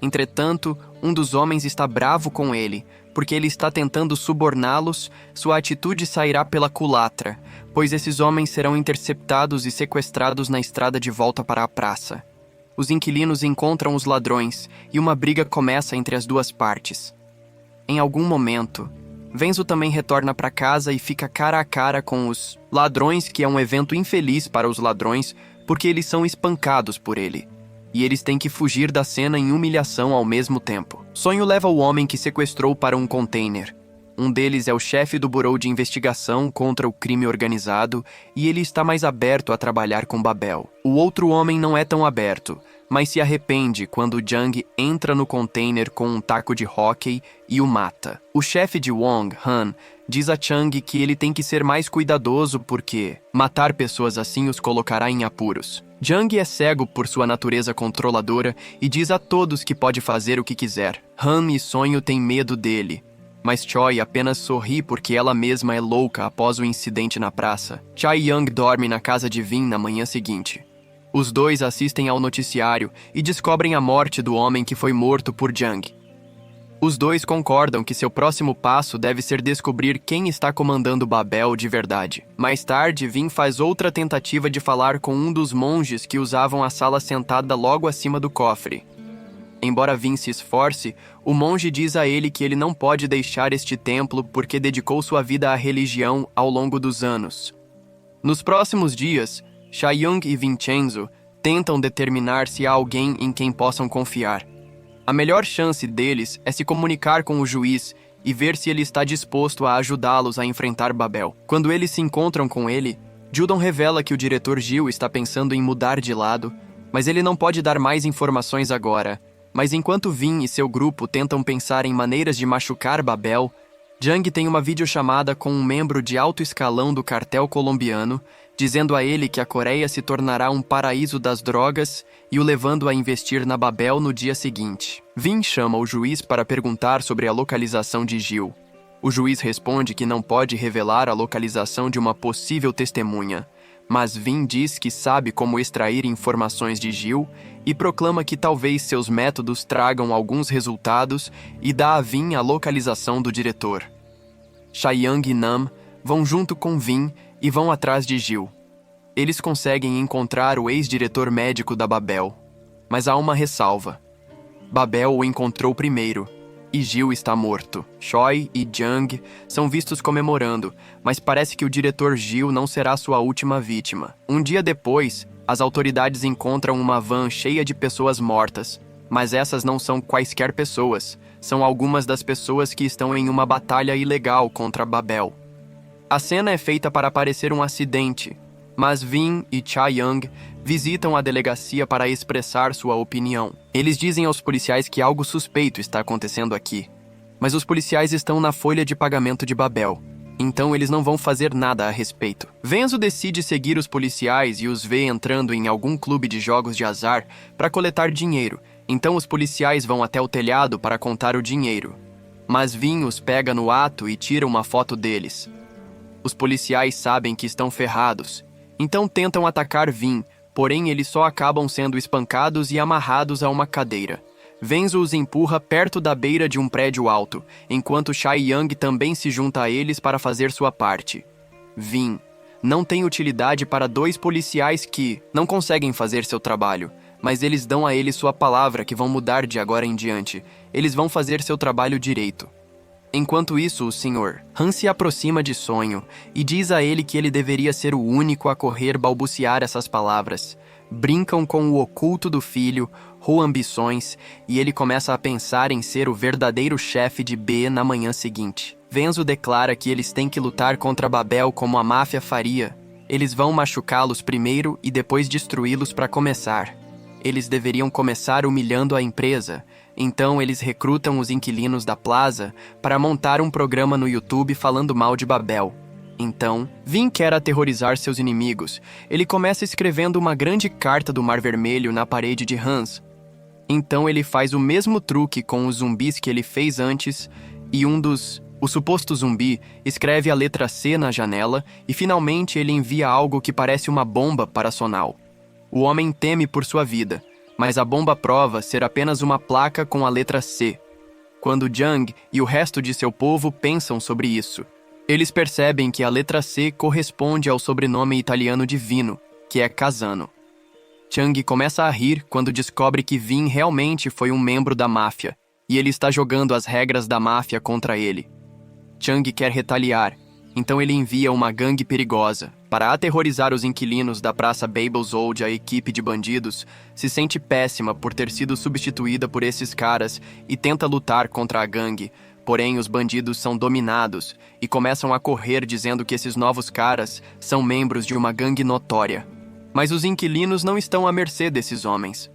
Entretanto, um dos homens está bravo com ele, porque ele está tentando suborná-los. Sua atitude sairá pela culatra, pois esses homens serão interceptados e sequestrados na estrada de volta para a praça. Os inquilinos encontram os ladrões e uma briga começa entre as duas partes. Em algum momento, Venzo também retorna para casa e fica cara a cara com os ladrões, que é um evento infeliz para os ladrões, porque eles são espancados por ele. E eles têm que fugir da cena em humilhação ao mesmo tempo. Sonho leva o homem que sequestrou para um container. Um deles é o chefe do Bureau de Investigação contra o Crime Organizado e ele está mais aberto a trabalhar com Babel. O outro homem não é tão aberto, mas se arrepende quando Jang entra no container com um taco de hóquei e o mata. O chefe de Wong, Han, diz a Chang que ele tem que ser mais cuidadoso porque matar pessoas assim os colocará em apuros. Jang é cego por sua natureza controladora e diz a todos que pode fazer o que quiser. Han e Sonho têm medo dele, mas Choi apenas sorri porque ela mesma é louca após o incidente na praça. Chae-young dorme na casa de Vin na manhã seguinte. Os dois assistem ao noticiário e descobrem a morte do homem que foi morto por Jang. Os dois concordam que seu próximo passo deve ser descobrir quem está comandando Babel de verdade. Mais tarde, Vin faz outra tentativa de falar com um dos monges que usavam a sala sentada logo acima do cofre. Embora Vin se esforce, o monge diz a ele que ele não pode deixar este templo porque dedicou sua vida à religião ao longo dos anos. Nos próximos dias, Chae-Young e Vincenzo tentam determinar se há alguém em quem possam confiar. A melhor chance deles é se comunicar com o juiz e ver se ele está disposto a ajudá-los a enfrentar Babel. Quando eles se encontram com ele, Judon revela que o diretor Gil está pensando em mudar de lado, mas ele não pode dar mais informações agora. Mas enquanto Vin e seu grupo tentam pensar em maneiras de machucar Babel, Jang tem uma videochamada com um membro de alto escalão do cartel colombiano, dizendo a ele que a Coreia se tornará um paraíso das drogas e o levando a investir na Babel no dia seguinte. Vin chama o juiz para perguntar sobre a localização de Gil. O juiz responde que não pode revelar a localização de uma possível testemunha, mas Vin diz que sabe como extrair informações de Gil e proclama que talvez seus métodos tragam alguns resultados e dá a Vin a localização do diretor. Chae-Young e Nam vão junto com Vin e vão atrás de Gil. Eles conseguem encontrar o ex-diretor médico da Babel, mas há uma ressalva. Babel o encontrou primeiro, e Gil está morto. Choi e Jang são vistos comemorando, mas parece que o diretor Gil não será sua última vítima. Um dia depois, as autoridades encontram uma van cheia de pessoas mortas, mas essas não são quaisquer pessoas, são algumas das pessoas que estão em uma batalha ilegal contra Babel. A cena é feita para parecer um acidente, mas Vin e Chae-Young visitam a delegacia para expressar sua opinião. Eles dizem aos policiais que algo suspeito está acontecendo aqui, mas os policiais estão na folha de pagamento de Babel, então eles não vão fazer nada a respeito. Venzo decide seguir os policiais e os vê entrando em algum clube de jogos de azar para coletar dinheiro, então os policiais vão até o telhado para contar o dinheiro. Mas Vin os pega no ato e tira uma foto deles. Os policiais sabem que estão ferrados, então tentam atacar Vin, porém eles só acabam sendo espancados e amarrados a uma cadeira. Venzo os empurra perto da beira de um prédio alto, enquanto Chae-Young também se junta a eles para fazer sua parte. Vin não tem utilidade para dois policiais que não conseguem fazer seu trabalho, mas eles dão a ele sua palavra que vão mudar de agora em diante. Eles vão fazer seu trabalho direito. Enquanto isso, o Sr. Han se aproxima de Sonho e diz a ele que ele deveria ser o único a correr balbuciar essas palavras. Brincam com o oculto do filho, ou ambições, e ele começa a pensar em ser o verdadeiro chefe de B na manhã seguinte. Venzo declara que eles têm que lutar contra Babel como a máfia faria. Eles vão machucá-los primeiro e depois destruí-los para começar. Eles deveriam começar humilhando a empresa. Então eles recrutam os inquilinos da Plaza para montar um programa no YouTube falando mal de Babel. Então, Vin quer aterrorizar seus inimigos. Ele começa escrevendo uma grande carta do Mar Vermelho na parede de Hans. Então ele faz o mesmo truque com os zumbis que ele fez antes e o suposto zumbi escreve a letra C na janela e finalmente ele envia algo que parece uma bomba para Sonal. O homem teme por sua vida, mas a bomba prova ser apenas uma placa com a letra C. Quando Jang e o resto de seu povo pensam sobre isso, eles percebem que a letra C corresponde ao sobrenome italiano de Vino, que é Casano. Chang começa a rir quando descobre que Vin realmente foi um membro da máfia, e ele está jogando as regras da máfia contra ele. Chang quer retaliar, então ele envia uma gangue perigosa. Para aterrorizar os inquilinos da Praça Babel's Old, a equipe de bandidos se sente péssima por ter sido substituída por esses caras e tenta lutar contra a gangue, porém os bandidos são dominados e começam a correr dizendo que esses novos caras são membros de uma gangue notória. Mas os inquilinos não estão à mercê desses homens.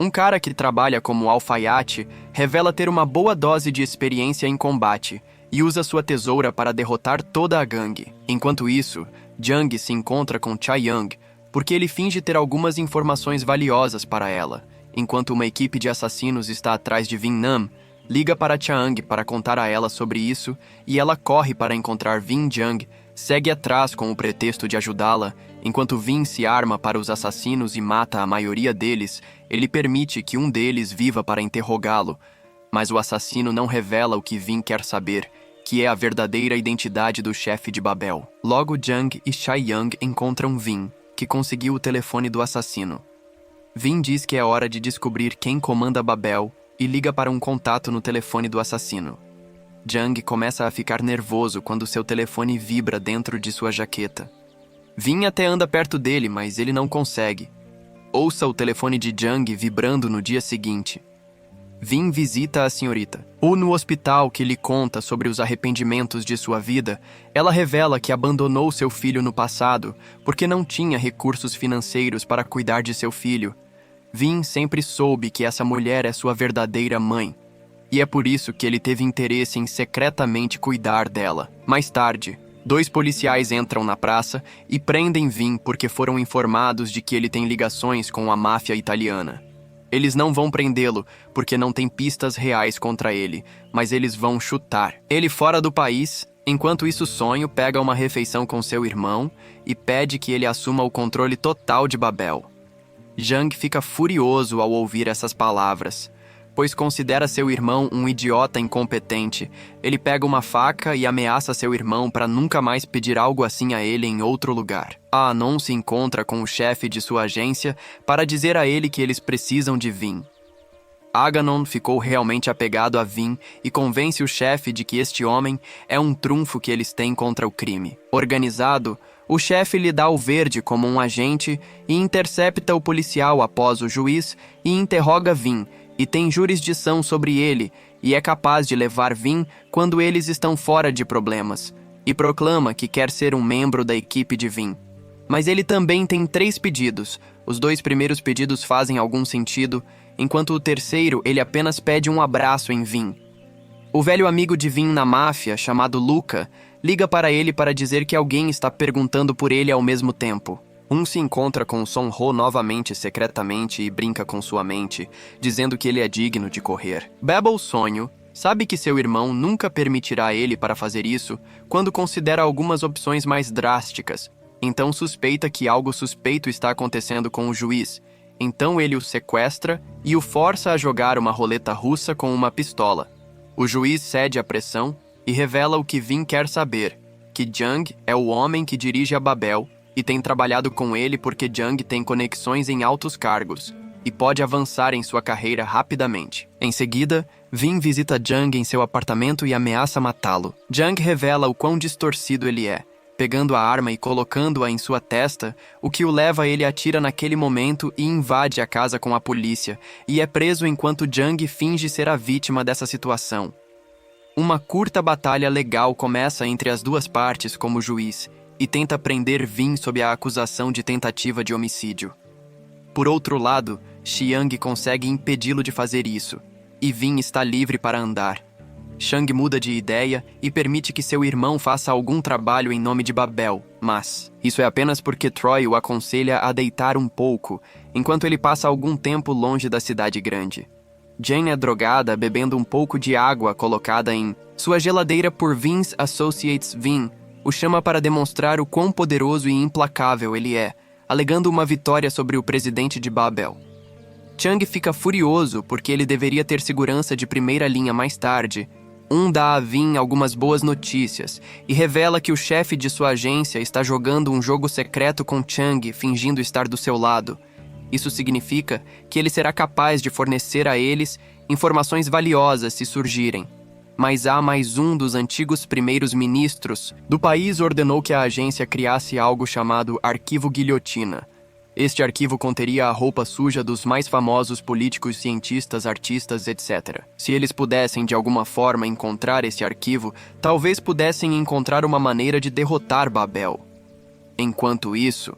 Um cara que trabalha como alfaiate revela ter uma boa dose de experiência em combate e usa sua tesoura para derrotar toda a gangue. Enquanto isso, Jang se encontra com Chae-Young porque ele finge ter algumas informações valiosas para ela. Enquanto uma equipe de assassinos está atrás de Vin Nam, liga para Chae-Young para contar a ela sobre isso e ela corre para encontrar Vin Jang, segue atrás com o pretexto de ajudá-la. Enquanto Vin se arma para os assassinos e mata a maioria deles, ele permite que um deles viva para interrogá-lo. Mas o assassino não revela o que Vin quer saber, que é a verdadeira identidade do chefe de Babel. Logo, Jung e Chae-young encontram Vin, que conseguiu o telefone do assassino. Vin diz que é hora de descobrir quem comanda Babel e liga para um contato no telefone do assassino. Jung começa a ficar nervoso quando seu telefone vibra dentro de sua jaqueta. Vin até anda perto dele, mas ele não consegue. Ouça o telefone de Jung vibrando no dia seguinte. Vin visita a senhorita. No hospital que lhe conta sobre os arrependimentos de sua vida, ela revela que abandonou seu filho no passado porque não tinha recursos financeiros para cuidar de seu filho. Vin sempre soube que essa mulher é sua verdadeira mãe, e é por isso que ele teve interesse em secretamente cuidar dela. Mais tarde, 2 policiais entram na praça e prendem Vin porque foram informados de que ele tem ligações com a máfia italiana. Eles não vão prendê-lo porque não tem pistas reais contra ele, mas eles vão chutar ele fora do país. Enquanto isso, Sonho pega uma refeição com seu irmão e pede que ele assuma o controle total de Babel. Jung fica furioso ao ouvir essas palavras, pois considera seu irmão um idiota incompetente. Ele pega uma faca e ameaça seu irmão para nunca mais pedir algo assim a ele em outro lugar. Anon se encontra com o chefe de sua agência para dizer a ele que eles precisam de Vin. Aganon ficou realmente apegado a Vin e convence o chefe de que este homem é um trunfo que eles têm contra o crime organizado. O chefe lhe dá o verde como um agente e intercepta o policial após o juiz e interroga Vin, e tem jurisdição sobre ele, e é capaz de levar Vin quando eles estão fora de problemas, e proclama que quer ser um membro da equipe de Vin. Mas ele também tem 3 pedidos. Os 2 primeiros pedidos fazem algum sentido, enquanto o terceiro ele apenas pede um abraço em Vin. O velho amigo de Vin na máfia, chamado Luca, liga para ele para dizer que alguém está perguntando por ele ao mesmo tempo. Se encontra com Son-ho novamente secretamente e brinca com sua mente, dizendo que ele é digno de correr. Babel Sonho sabe que seu irmão nunca permitirá ele para fazer isso quando considera algumas opções mais drásticas, então suspeita que algo suspeito está acontecendo com o juiz. Então ele o sequestra e o força a jogar uma roleta russa com uma pistola. O juiz cede à pressão e revela o que Vin quer saber, que Jung é o homem que dirige a Babel e tem trabalhado com ele porque Jung tem conexões em altos cargos e pode avançar em sua carreira rapidamente. Em seguida, Vin visita Jung em seu apartamento e ameaça matá-lo. Jung revela o quão distorcido ele é, pegando a arma e colocando-a em sua testa, o que o leva a ele atira naquele momento e invade a casa com a polícia, e é preso enquanto Jung finge ser a vítima dessa situação. Uma curta batalha legal começa entre as 2 partes como juiz, e tenta prender Vin sob a acusação de tentativa de homicídio. Por outro lado, Xiang consegue impedi-lo de fazer isso, e Vin está livre para andar. Shang muda de ideia e permite que seu irmão faça algum trabalho em nome de Babel, mas isso é apenas porque Troy o aconselha a deitar um pouco, enquanto ele passa algum tempo longe da cidade grande. Jane é drogada bebendo um pouco de água colocada em sua geladeira por Vin's Associates. Vin o chama para demonstrar o quão poderoso e implacável ele é, alegando uma vitória sobre o presidente de Babel. Chang fica furioso porque ele deveria ter segurança de primeira linha mais tarde. Dá a Vin algumas boas notícias e revela que o chefe de sua agência está jogando um jogo secreto com Chang, fingindo estar do seu lado. Isso significa que ele será capaz de fornecer a eles informações valiosas se surgirem. Mas há mais um dos antigos primeiros ministros do país ordenou que a agência criasse algo chamado Arquivo Guilhotina. Este arquivo conteria a roupa suja dos mais famosos políticos, cientistas, artistas, etc. Se eles pudessem de alguma forma encontrar esse arquivo, talvez pudessem encontrar uma maneira de derrotar Babel. Enquanto isso,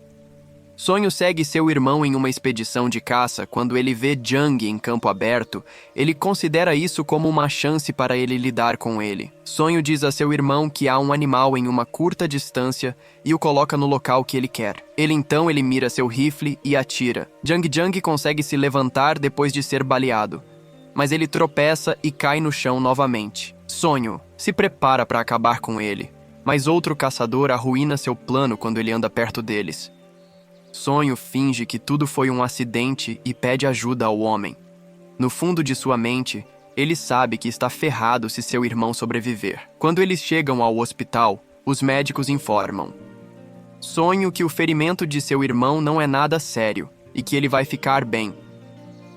Sonho segue seu irmão em uma expedição de caça. Quando ele vê Jung em campo aberto, ele considera isso como uma chance para ele lidar com ele. Sonho diz a seu irmão que há um animal em uma curta distância e o coloca no local que ele quer. Ele mira seu rifle e atira. Jung consegue se levantar depois de ser baleado, mas ele tropeça e cai no chão novamente. Sonho se prepara para acabar com ele, mas outro caçador arruína seu plano quando ele anda perto deles. Sonho finge que tudo foi um acidente e pede ajuda ao homem. No fundo de sua mente, Ele sabe que está ferrado se seu irmão sobreviver. Quando eles chegam ao hospital, os médicos informam: sonho que o ferimento de seu irmão não é nada sério e que ele vai ficar bem.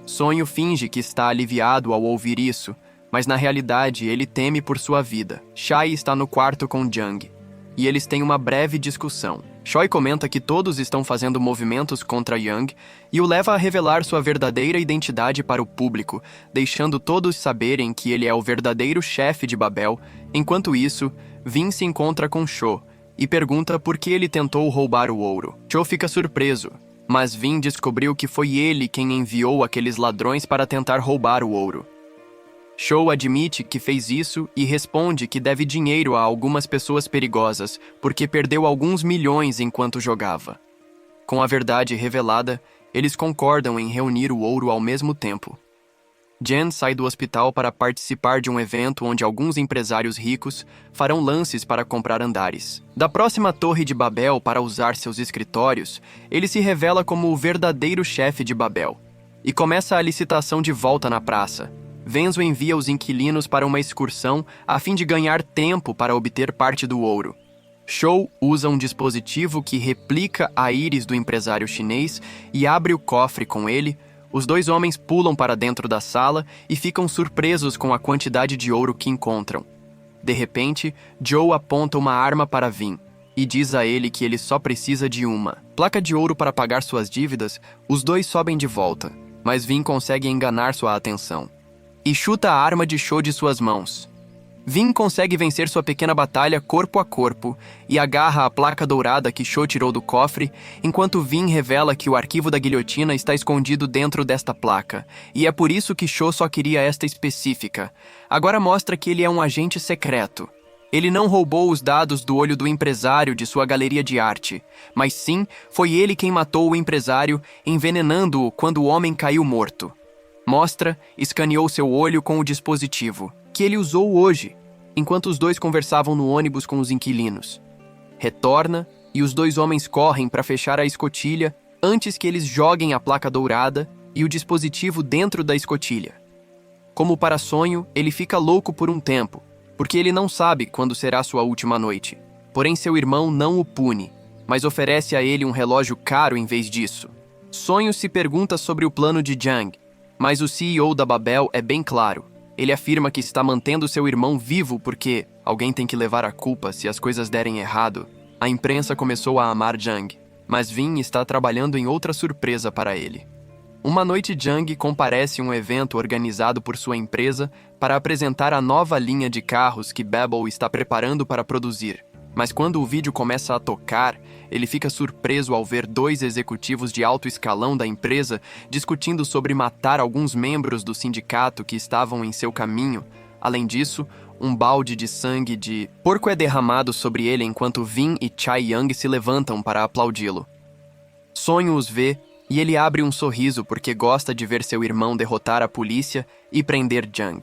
Sonho finge que está aliviado ao ouvir isso, mas na realidade ele teme por sua vida. Chai está no quarto com Jung, e eles têm uma breve discussão. Choi comenta que todos estão fazendo movimentos contra Young e o leva a revelar sua verdadeira identidade para o público, deixando todos saberem que ele é o verdadeiro chefe de Babel. Enquanto isso, Vin se encontra com Cho e pergunta por que ele tentou roubar o ouro. Cho fica surpreso, mas Vin descobriu que foi ele quem enviou aqueles ladrões para tentar roubar o ouro. Cho admite que fez isso e responde que deve dinheiro a algumas pessoas perigosas porque perdeu alguns milhões enquanto jogava. Com a verdade revelada, eles concordam em reunir o ouro ao mesmo tempo. Jen sai do hospital para participar de um evento onde alguns empresários ricos farão lances para comprar andares. Da próxima Torre de Babel para usar seus escritórios, ele se revela como o verdadeiro chefe de Babel e começa a licitação de volta na praça. Venzo envia os inquilinos para uma excursão a fim de ganhar tempo para obter parte do ouro. Shou usa um dispositivo que replica a íris do empresário chinês e abre o cofre com ele. Os dois homens pulam para dentro da sala e ficam surpresos com a quantidade de ouro que encontram. De repente, Joe aponta uma arma para Vin e diz a ele que ele só precisa de uma placa de ouro para pagar suas dívidas. Os dois sobem de volta, mas Vin consegue enganar sua atenção e chuta a arma de Cho de suas mãos. Vin consegue vencer sua pequena batalha corpo a corpo e agarra a placa dourada que Cho tirou do cofre, enquanto Vin revela que o arquivo da guilhotina está escondido dentro desta placa, e é por isso que Cho só queria esta específica. Agora mostra que ele é um agente secreto. Ele não roubou os dados do olho do empresário de sua galeria de arte, mas sim foi ele quem matou o empresário, envenenando-o quando o homem caiu morto. Mostra escaneou seu olho com o dispositivo, que ele usou hoje, enquanto os dois conversavam no ônibus com os inquilinos. Retorna e os dois homens correm para fechar a escotilha antes que eles joguem a placa dourada e o dispositivo dentro da escotilha. Como para sonho, ele fica louco por um tempo, porque ele não sabe quando será sua última noite. Porém, seu irmão não o pune, mas oferece a ele um relógio caro em vez disso. Sonho se pergunta sobre o plano de Jung, mas o CEO da Babel é bem claro. Ele afirma que está mantendo seu irmão vivo porque alguém tem que levar a culpa se as coisas derem errado. A imprensa começou a amar Jung, mas Vin está trabalhando em outra surpresa para ele. Uma noite, Jung comparece a um evento organizado por sua empresa para apresentar a nova linha de carros que Babel está preparando para produzir. Mas quando o vídeo começa a tocar, ele fica surpreso ao ver dois executivos de alto escalão da empresa discutindo sobre matar alguns membros do sindicato que estavam em seu caminho. Além disso, um balde de sangue de porco é derramado sobre ele enquanto Vin e Chai Young se levantam para aplaudi-lo. Sonho os vê e ele abre um sorriso porque gosta de ver seu irmão derrotar a polícia e prender Jung.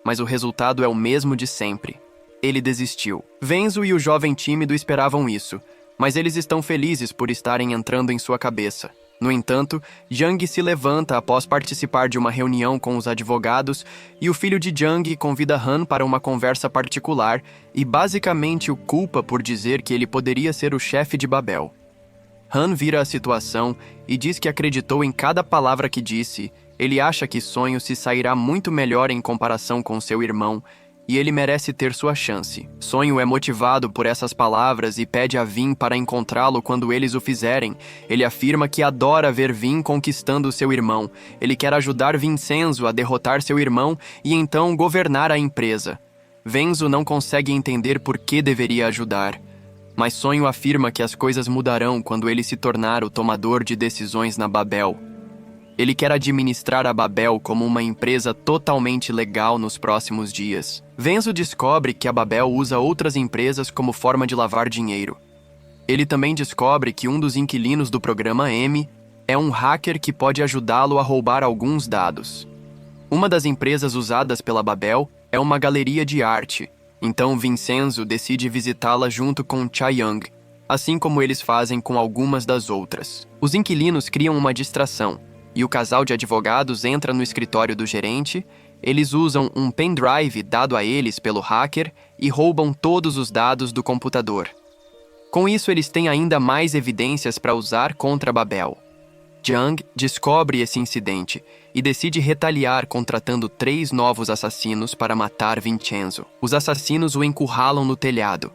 Mas o resultado é o mesmo de sempre. Ele desistiu. Venzo e o jovem tímido esperavam isso, mas eles estão felizes por estarem entrando em sua cabeça. No entanto, Jung se levanta após participar de uma reunião com os advogados e o filho de Jung convida Han para uma conversa particular e basicamente o culpa por dizer que ele poderia ser o chefe de Babel. Han vira a situação e diz que acreditou em cada palavra que disse. Ele acha que Sonho se sairá muito melhor em comparação com seu irmão e ele merece ter sua chance. Sonho é motivado por essas palavras e pede a Vin para encontrá-lo quando eles o fizerem. Ele afirma que adora ver Vin conquistando seu irmão. Ele quer ajudar Vincenzo a derrotar seu irmão e então governar a empresa. Venzo não consegue entender por que deveria ajudar, mas Sonho afirma que as coisas mudarão quando ele se tornar o tomador de decisões na Babel. Ele quer administrar a Babel como uma empresa totalmente legal nos próximos dias. Venzo descobre que a Babel usa outras empresas como forma de lavar dinheiro. Ele também descobre que um dos inquilinos do programa M é um hacker que pode ajudá-lo a roubar alguns dados. Uma das empresas usadas pela Babel é uma galeria de arte, então Vincenzo decide visitá-la junto com Chai Young, assim como eles fazem com algumas das outras. Os inquilinos criam uma distração, e o casal de advogados entra no escritório do gerente Eles usam um pendrive dado a eles pelo hacker e roubam todos os dados do computador. Com isso, eles têm ainda mais evidências para usar contra Babel. Jung descobre esse incidente e decide retaliar contratando 3 novos assassinos para matar Vincenzo. Os assassinos o encurralam no telhado,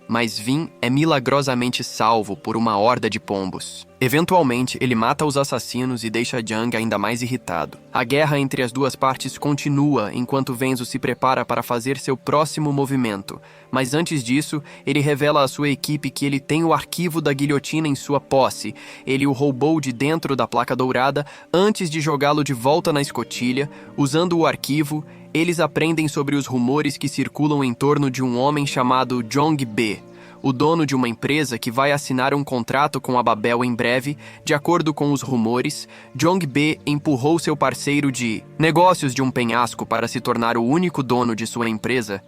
mas Vin é milagrosamente salvo por uma horda de pombos. Eventualmente, ele mata os assassinos e deixa Jung ainda mais irritado. A guerra entre as duas partes continua enquanto Venzo se prepara para fazer seu próximo movimento, mas antes disso, ele revela à sua equipe que ele tem o arquivo da guilhotina em sua posse. Ele o roubou de dentro da placa dourada antes de jogá-lo de volta na escotilha. Usando o arquivo, eles aprendem sobre os rumores que circulam em torno de um homem chamado Jong B, o dono de uma empresa que vai assinar um contrato com a Babel em breve. De acordo com os rumores, Jong B empurrou seu parceiro de negócios de um penhasco para se tornar o único dono de sua empresa.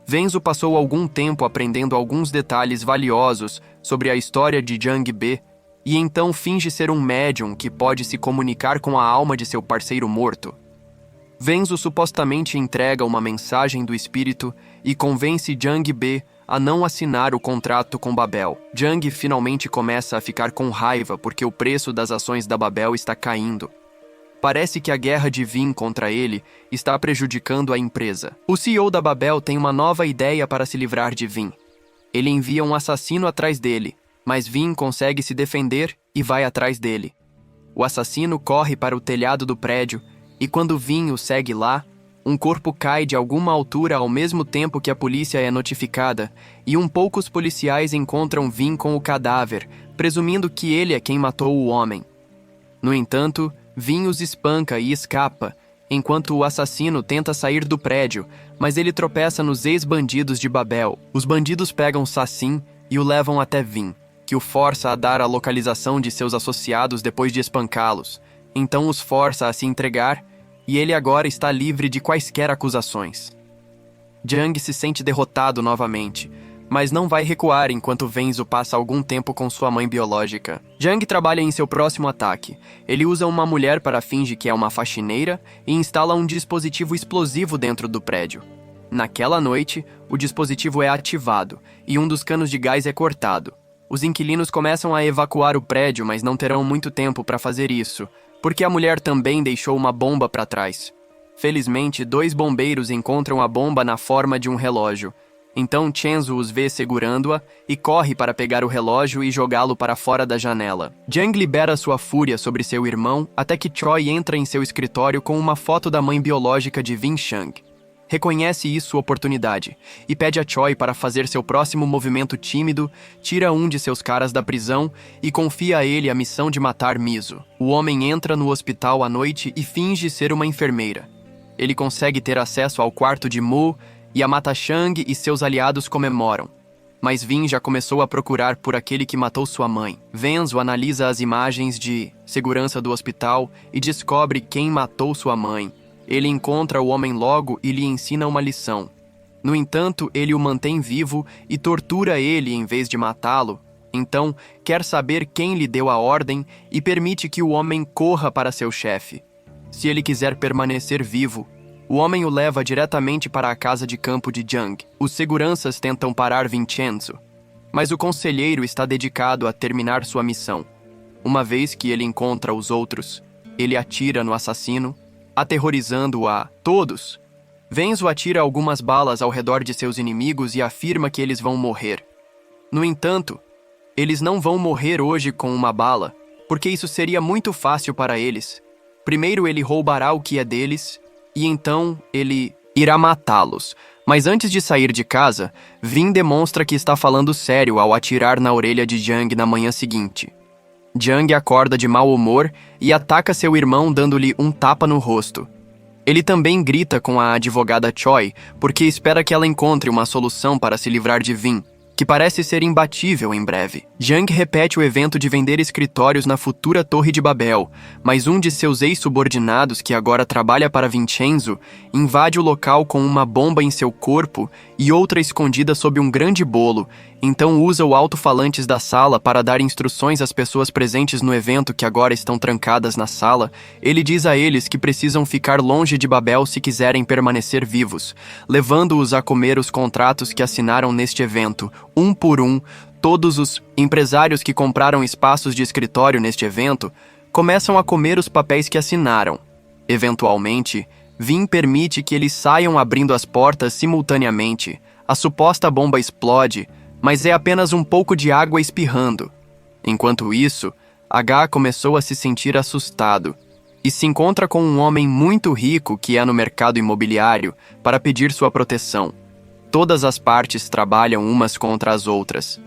Venzo passou algum tempo aprendendo alguns detalhes valiosos sobre a história de Jong B e então finge ser um médium que pode se comunicar com a alma de seu parceiro morto. Venzo supostamente entrega uma mensagem do espírito e convence Jung B a não assinar o contrato com Babel. Jung finalmente começa a ficar com raiva porque o preço das ações da Babel está caindo. Parece que a guerra de Vin contra ele está prejudicando a empresa. O CEO da Babel tem uma nova ideia para se livrar de Vin. Ele envia um assassino atrás dele, mas Vin consegue se defender e vai atrás dele. O assassino corre para o telhado do prédio e quando Vin o segue lá, um corpo cai de alguma altura ao mesmo tempo que a polícia é notificada e poucos policiais encontram Vin com o cadáver, presumindo que ele é quem matou o homem. No entanto, Vin os espanca e escapa, enquanto o assassino tenta sair do prédio, mas ele tropeça nos ex-bandidos de Babel. Os bandidos pegam Sassin e o levam até Vin, que o força a dar a localização de seus associados depois de espancá-los. Então os força a se entregar, e ele agora está livre de quaisquer acusações. Jung se sente derrotado novamente, mas não vai recuar enquanto Venzo passa algum tempo com sua mãe biológica. Jung trabalha em seu próximo ataque. Ele usa uma mulher para fingir que é uma faxineira e instala um dispositivo explosivo dentro do prédio. Naquela noite, o dispositivo é ativado e um dos canos de gás é cortado. Os inquilinos começam a evacuar o prédio, mas não terão muito tempo para fazer isso, porque a mulher também deixou uma bomba para trás. Felizmente, 2 bombeiros encontram a bomba na forma de um relógio. Então Chenzo os vê segurando-a e corre para pegar o relógio e jogá-lo para fora da janela. Jung libera sua fúria sobre seu irmão até que Choi entra em seu escritório com uma foto da mãe biológica de Vin Chang. Reconhece isso sua oportunidade e pede a Choi para fazer seu próximo movimento tímido, tira um de seus caras da prisão e confia a ele a missão de matar Miso. O homem entra no hospital à noite e finge ser uma enfermeira. Ele consegue ter acesso ao quarto de Mu e a mata Shang e seus aliados comemoram. Mas Vin já começou a procurar por aquele que matou sua mãe. Venzo analisa as imagens de segurança do hospital e descobre quem matou sua mãe. Ele encontra o homem logo e lhe ensina uma lição. No entanto, ele o mantém vivo e tortura ele em vez de matá-lo. Então, quer saber quem lhe deu a ordem e permite que o homem corra para seu chefe. Se ele quiser permanecer vivo, o homem o leva diretamente para a casa de campo de Jung. Os seguranças tentam parar Vincenzo, mas o conselheiro está dedicado a terminar sua missão. Uma vez que ele encontra os outros, ele atira no assassino, aterrorizando a todos. Venzo atira algumas balas ao redor de seus inimigos e afirma que eles vão morrer. No entanto, eles não vão morrer hoje com uma bala, porque isso seria muito fácil para eles. Primeiro ele roubará o que é deles, e então ele irá matá-los. Mas antes de sair de casa, Vin demonstra que está falando sério ao atirar na orelha de Jung na manhã seguinte. Jung acorda de mau humor e ataca seu irmão dando-lhe um tapa no rosto. Ele também grita com a advogada Choi, porque espera que ela encontre uma solução para se livrar de Vin. que parece ser imbatível em breve. Jiang repete o evento de vender escritórios na futura Torre de Babel, mas um de seus ex-subordinados, que agora trabalha para Vincenzo, invade o local com uma bomba em seu corpo e outra escondida sob um grande bolo, então usa o alto-falantes da sala para dar instruções às pessoas presentes no evento que agora estão trancadas na sala. Ele diz a eles que precisam ficar longe de Babel se quiserem permanecer vivos, levando-os a comer os contratos que assinaram neste evento, um por um. Todos os empresários que compraram espaços de escritório neste evento começam a comer os papéis que assinaram. Eventualmente, Vin permite que eles saiam abrindo as portas simultaneamente. A suposta bomba explode, mas é apenas um pouco de água espirrando. Enquanto isso, H começou a se sentir assustado e se encontra com um homem muito rico que é no mercado imobiliário para pedir sua proteção. Todas as partes trabalham umas contra as outras.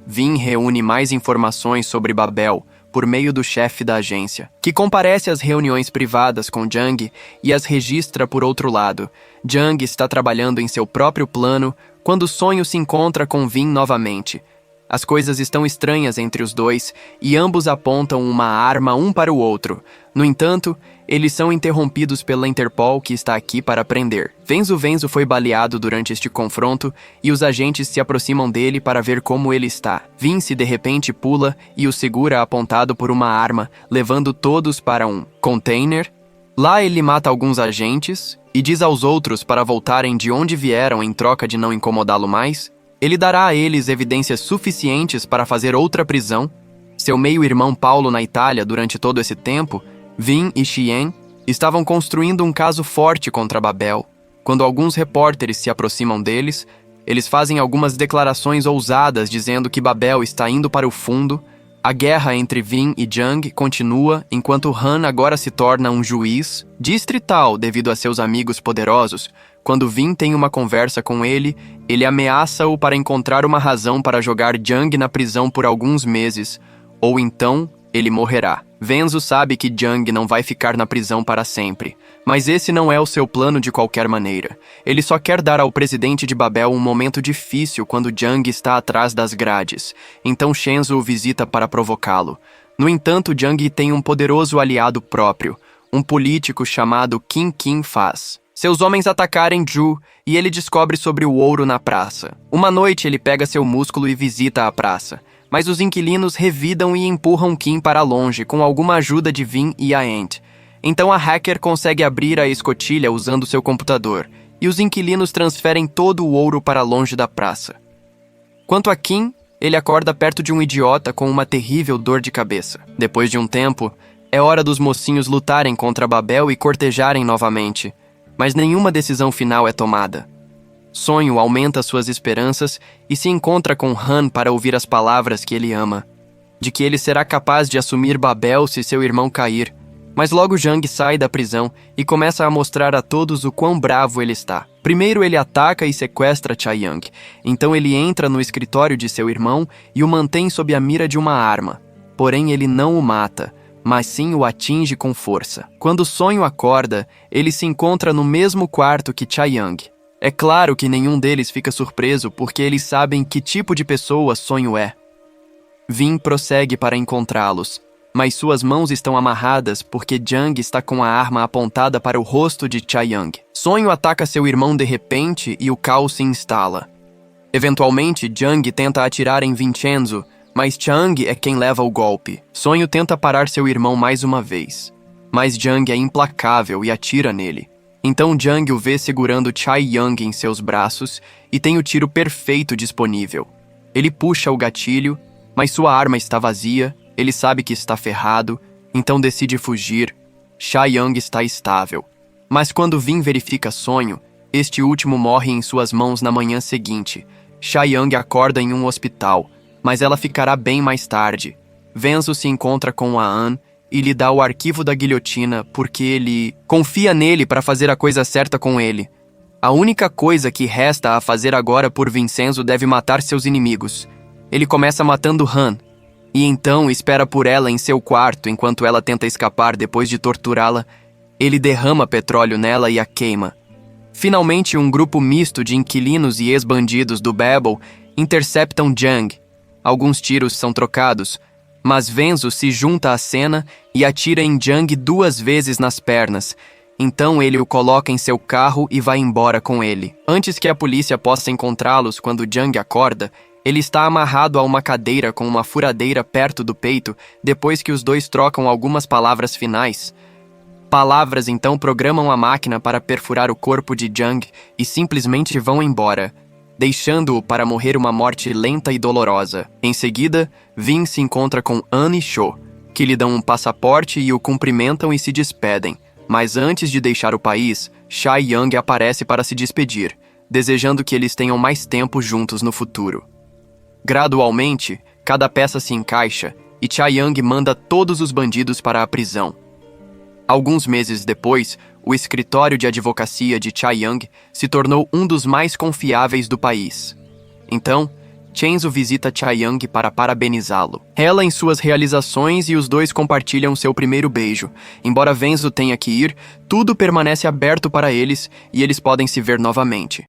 Vin reúne mais informações sobre Babel por meio do chefe da agência, que comparece às reuniões privadas com Jiang e as registra por outro lado. Jiang está trabalhando em seu próprio plano quando o sonho se encontra com Vin novamente. As coisas estão estranhas entre os dois e ambos apontam uma arma um para o outro. No entanto, eles são interrompidos pela Interpol, que está aqui para prender. Venzo foi baleado durante este confronto e os agentes se aproximam dele para ver como ele está. Vince de repente pula e o segura apontado por uma arma, levando todos para um container. Lá ele mata alguns agentes e diz aos outros para voltarem de onde vieram em troca de não incomodá-lo mais. Ele dará a eles evidências suficientes para fazer outra prisão. Seu meio-irmão Paulo na Itália durante todo esse tempo, Vin e Xian, estavam construindo um caso forte contra Babel. Quando alguns repórteres se aproximam deles, eles fazem algumas declarações ousadas dizendo que Babel está indo para o fundo. A guerra entre Vin e Jiang continua, enquanto Han agora se torna um juiz distrital devido a seus amigos poderosos. Quando Vin tem uma conversa com ele, ele ameaça-o para encontrar uma razão para jogar Jiang na prisão por alguns meses, ou então ele morrerá. Venzo sabe que Jiang não vai ficar na prisão para sempre, mas esse não é o seu plano de qualquer maneira. Ele só quer dar ao presidente de Babel um momento difícil quando Jiang está atrás das grades, então Shenzo o visita para provocá-lo. No entanto, Jiang tem um poderoso aliado próprio, um político chamado Qin Faz. Seus homens atacarem Zhu e ele descobre sobre o ouro na praça. Uma noite ele pega seu músculo e visita a praça, mas os inquilinos revidam e empurram Qin para longe com alguma ajuda de Vin e a Ant. Então a hacker consegue abrir a escotilha usando seu computador e os inquilinos transferem todo o ouro para longe da praça. Quanto a Qin, ele acorda perto de um idiota com uma terrível dor de cabeça. Depois de um tempo, é hora dos mocinhos lutarem contra Babel e cortejarem novamente, mas nenhuma decisão final é tomada. Sonho aumenta suas esperanças e se encontra com Han para ouvir as palavras que ele ama, de que ele será capaz de assumir Babel se seu irmão cair. Mas logo Jiang sai da prisão e começa a mostrar a todos o quão bravo ele está. Primeiro ele ataca e sequestra Chaiyang, então ele entra no escritório de seu irmão e o mantém sob a mira de uma arma. Porém ele não o mata, mas sim o atinge com força. Quando Sonho acorda, ele se encontra no mesmo quarto que Chaiyang. É claro que nenhum deles fica surpreso porque eles sabem que tipo de pessoa Sonho é. Vin prossegue para encontrá-los, mas suas mãos estão amarradas porque Jiang está com a arma apontada para o rosto de Chaiyang. Sonho ataca seu irmão de repente e o caos se instala. Eventualmente, Jiang tenta atirar em Vincenzo, mas Chiang é quem leva o golpe. Sonho tenta parar seu irmão mais uma vez, mas Jiang é implacável e atira nele. Então Jiang o vê segurando Chaiyang em seus braços e tem o tiro perfeito disponível. Ele puxa o gatilho, mas sua arma está vazia, ele sabe que está ferrado, então decide fugir. Chaiyang está estável. Mas quando Vin verifica Sonho, este último morre em suas mãos na manhã seguinte. Chaiyang acorda em um hospital, mas ela ficará bem mais tarde. Venzo se encontra com a An e lhe dá o arquivo da guilhotina porque ele confia nele para fazer a coisa certa com ele. A única coisa que resta a fazer agora por Vincenzo deve matar seus inimigos. Ele começa matando Han, e então espera por ela em seu quarto enquanto ela tenta escapar depois de torturá-la. Ele derrama petróleo nela e a queima. Finalmente, um grupo misto de inquilinos e ex-bandidos do Babel interceptam Jung. Alguns tiros são trocados, mas Venzo se junta à cena e atira em Jung 2 vezes nas pernas. Então ele o coloca em seu carro e vai embora com ele. Antes que a polícia possa encontrá-los quando Jung acorda, ele está amarrado a uma cadeira com uma furadeira perto do peito depois que os dois trocam algumas palavras finais. Palavras então programam a máquina para perfurar o corpo de Jung e simplesmente vão embora, deixando-o para morrer uma morte lenta e dolorosa. Em seguida, Vin se encontra com Anne e Cho, que lhe dão um passaporte e o cumprimentam e se despedem. Mas antes de deixar o país, Chai Young aparece para se despedir, desejando que eles tenham mais tempo juntos no futuro. Gradualmente, cada peça se encaixa e Chai Young manda todos os bandidos para a prisão. Alguns meses depois, o escritório de advocacia de Chai Young se tornou um dos mais confiáveis do país. Então, Chenzo visita Chai Young para parabenizá-lo. Ela em suas realizações e os dois compartilham seu primeiro beijo. Embora Venzo tenha que ir, tudo permanece aberto para eles e eles podem se ver novamente.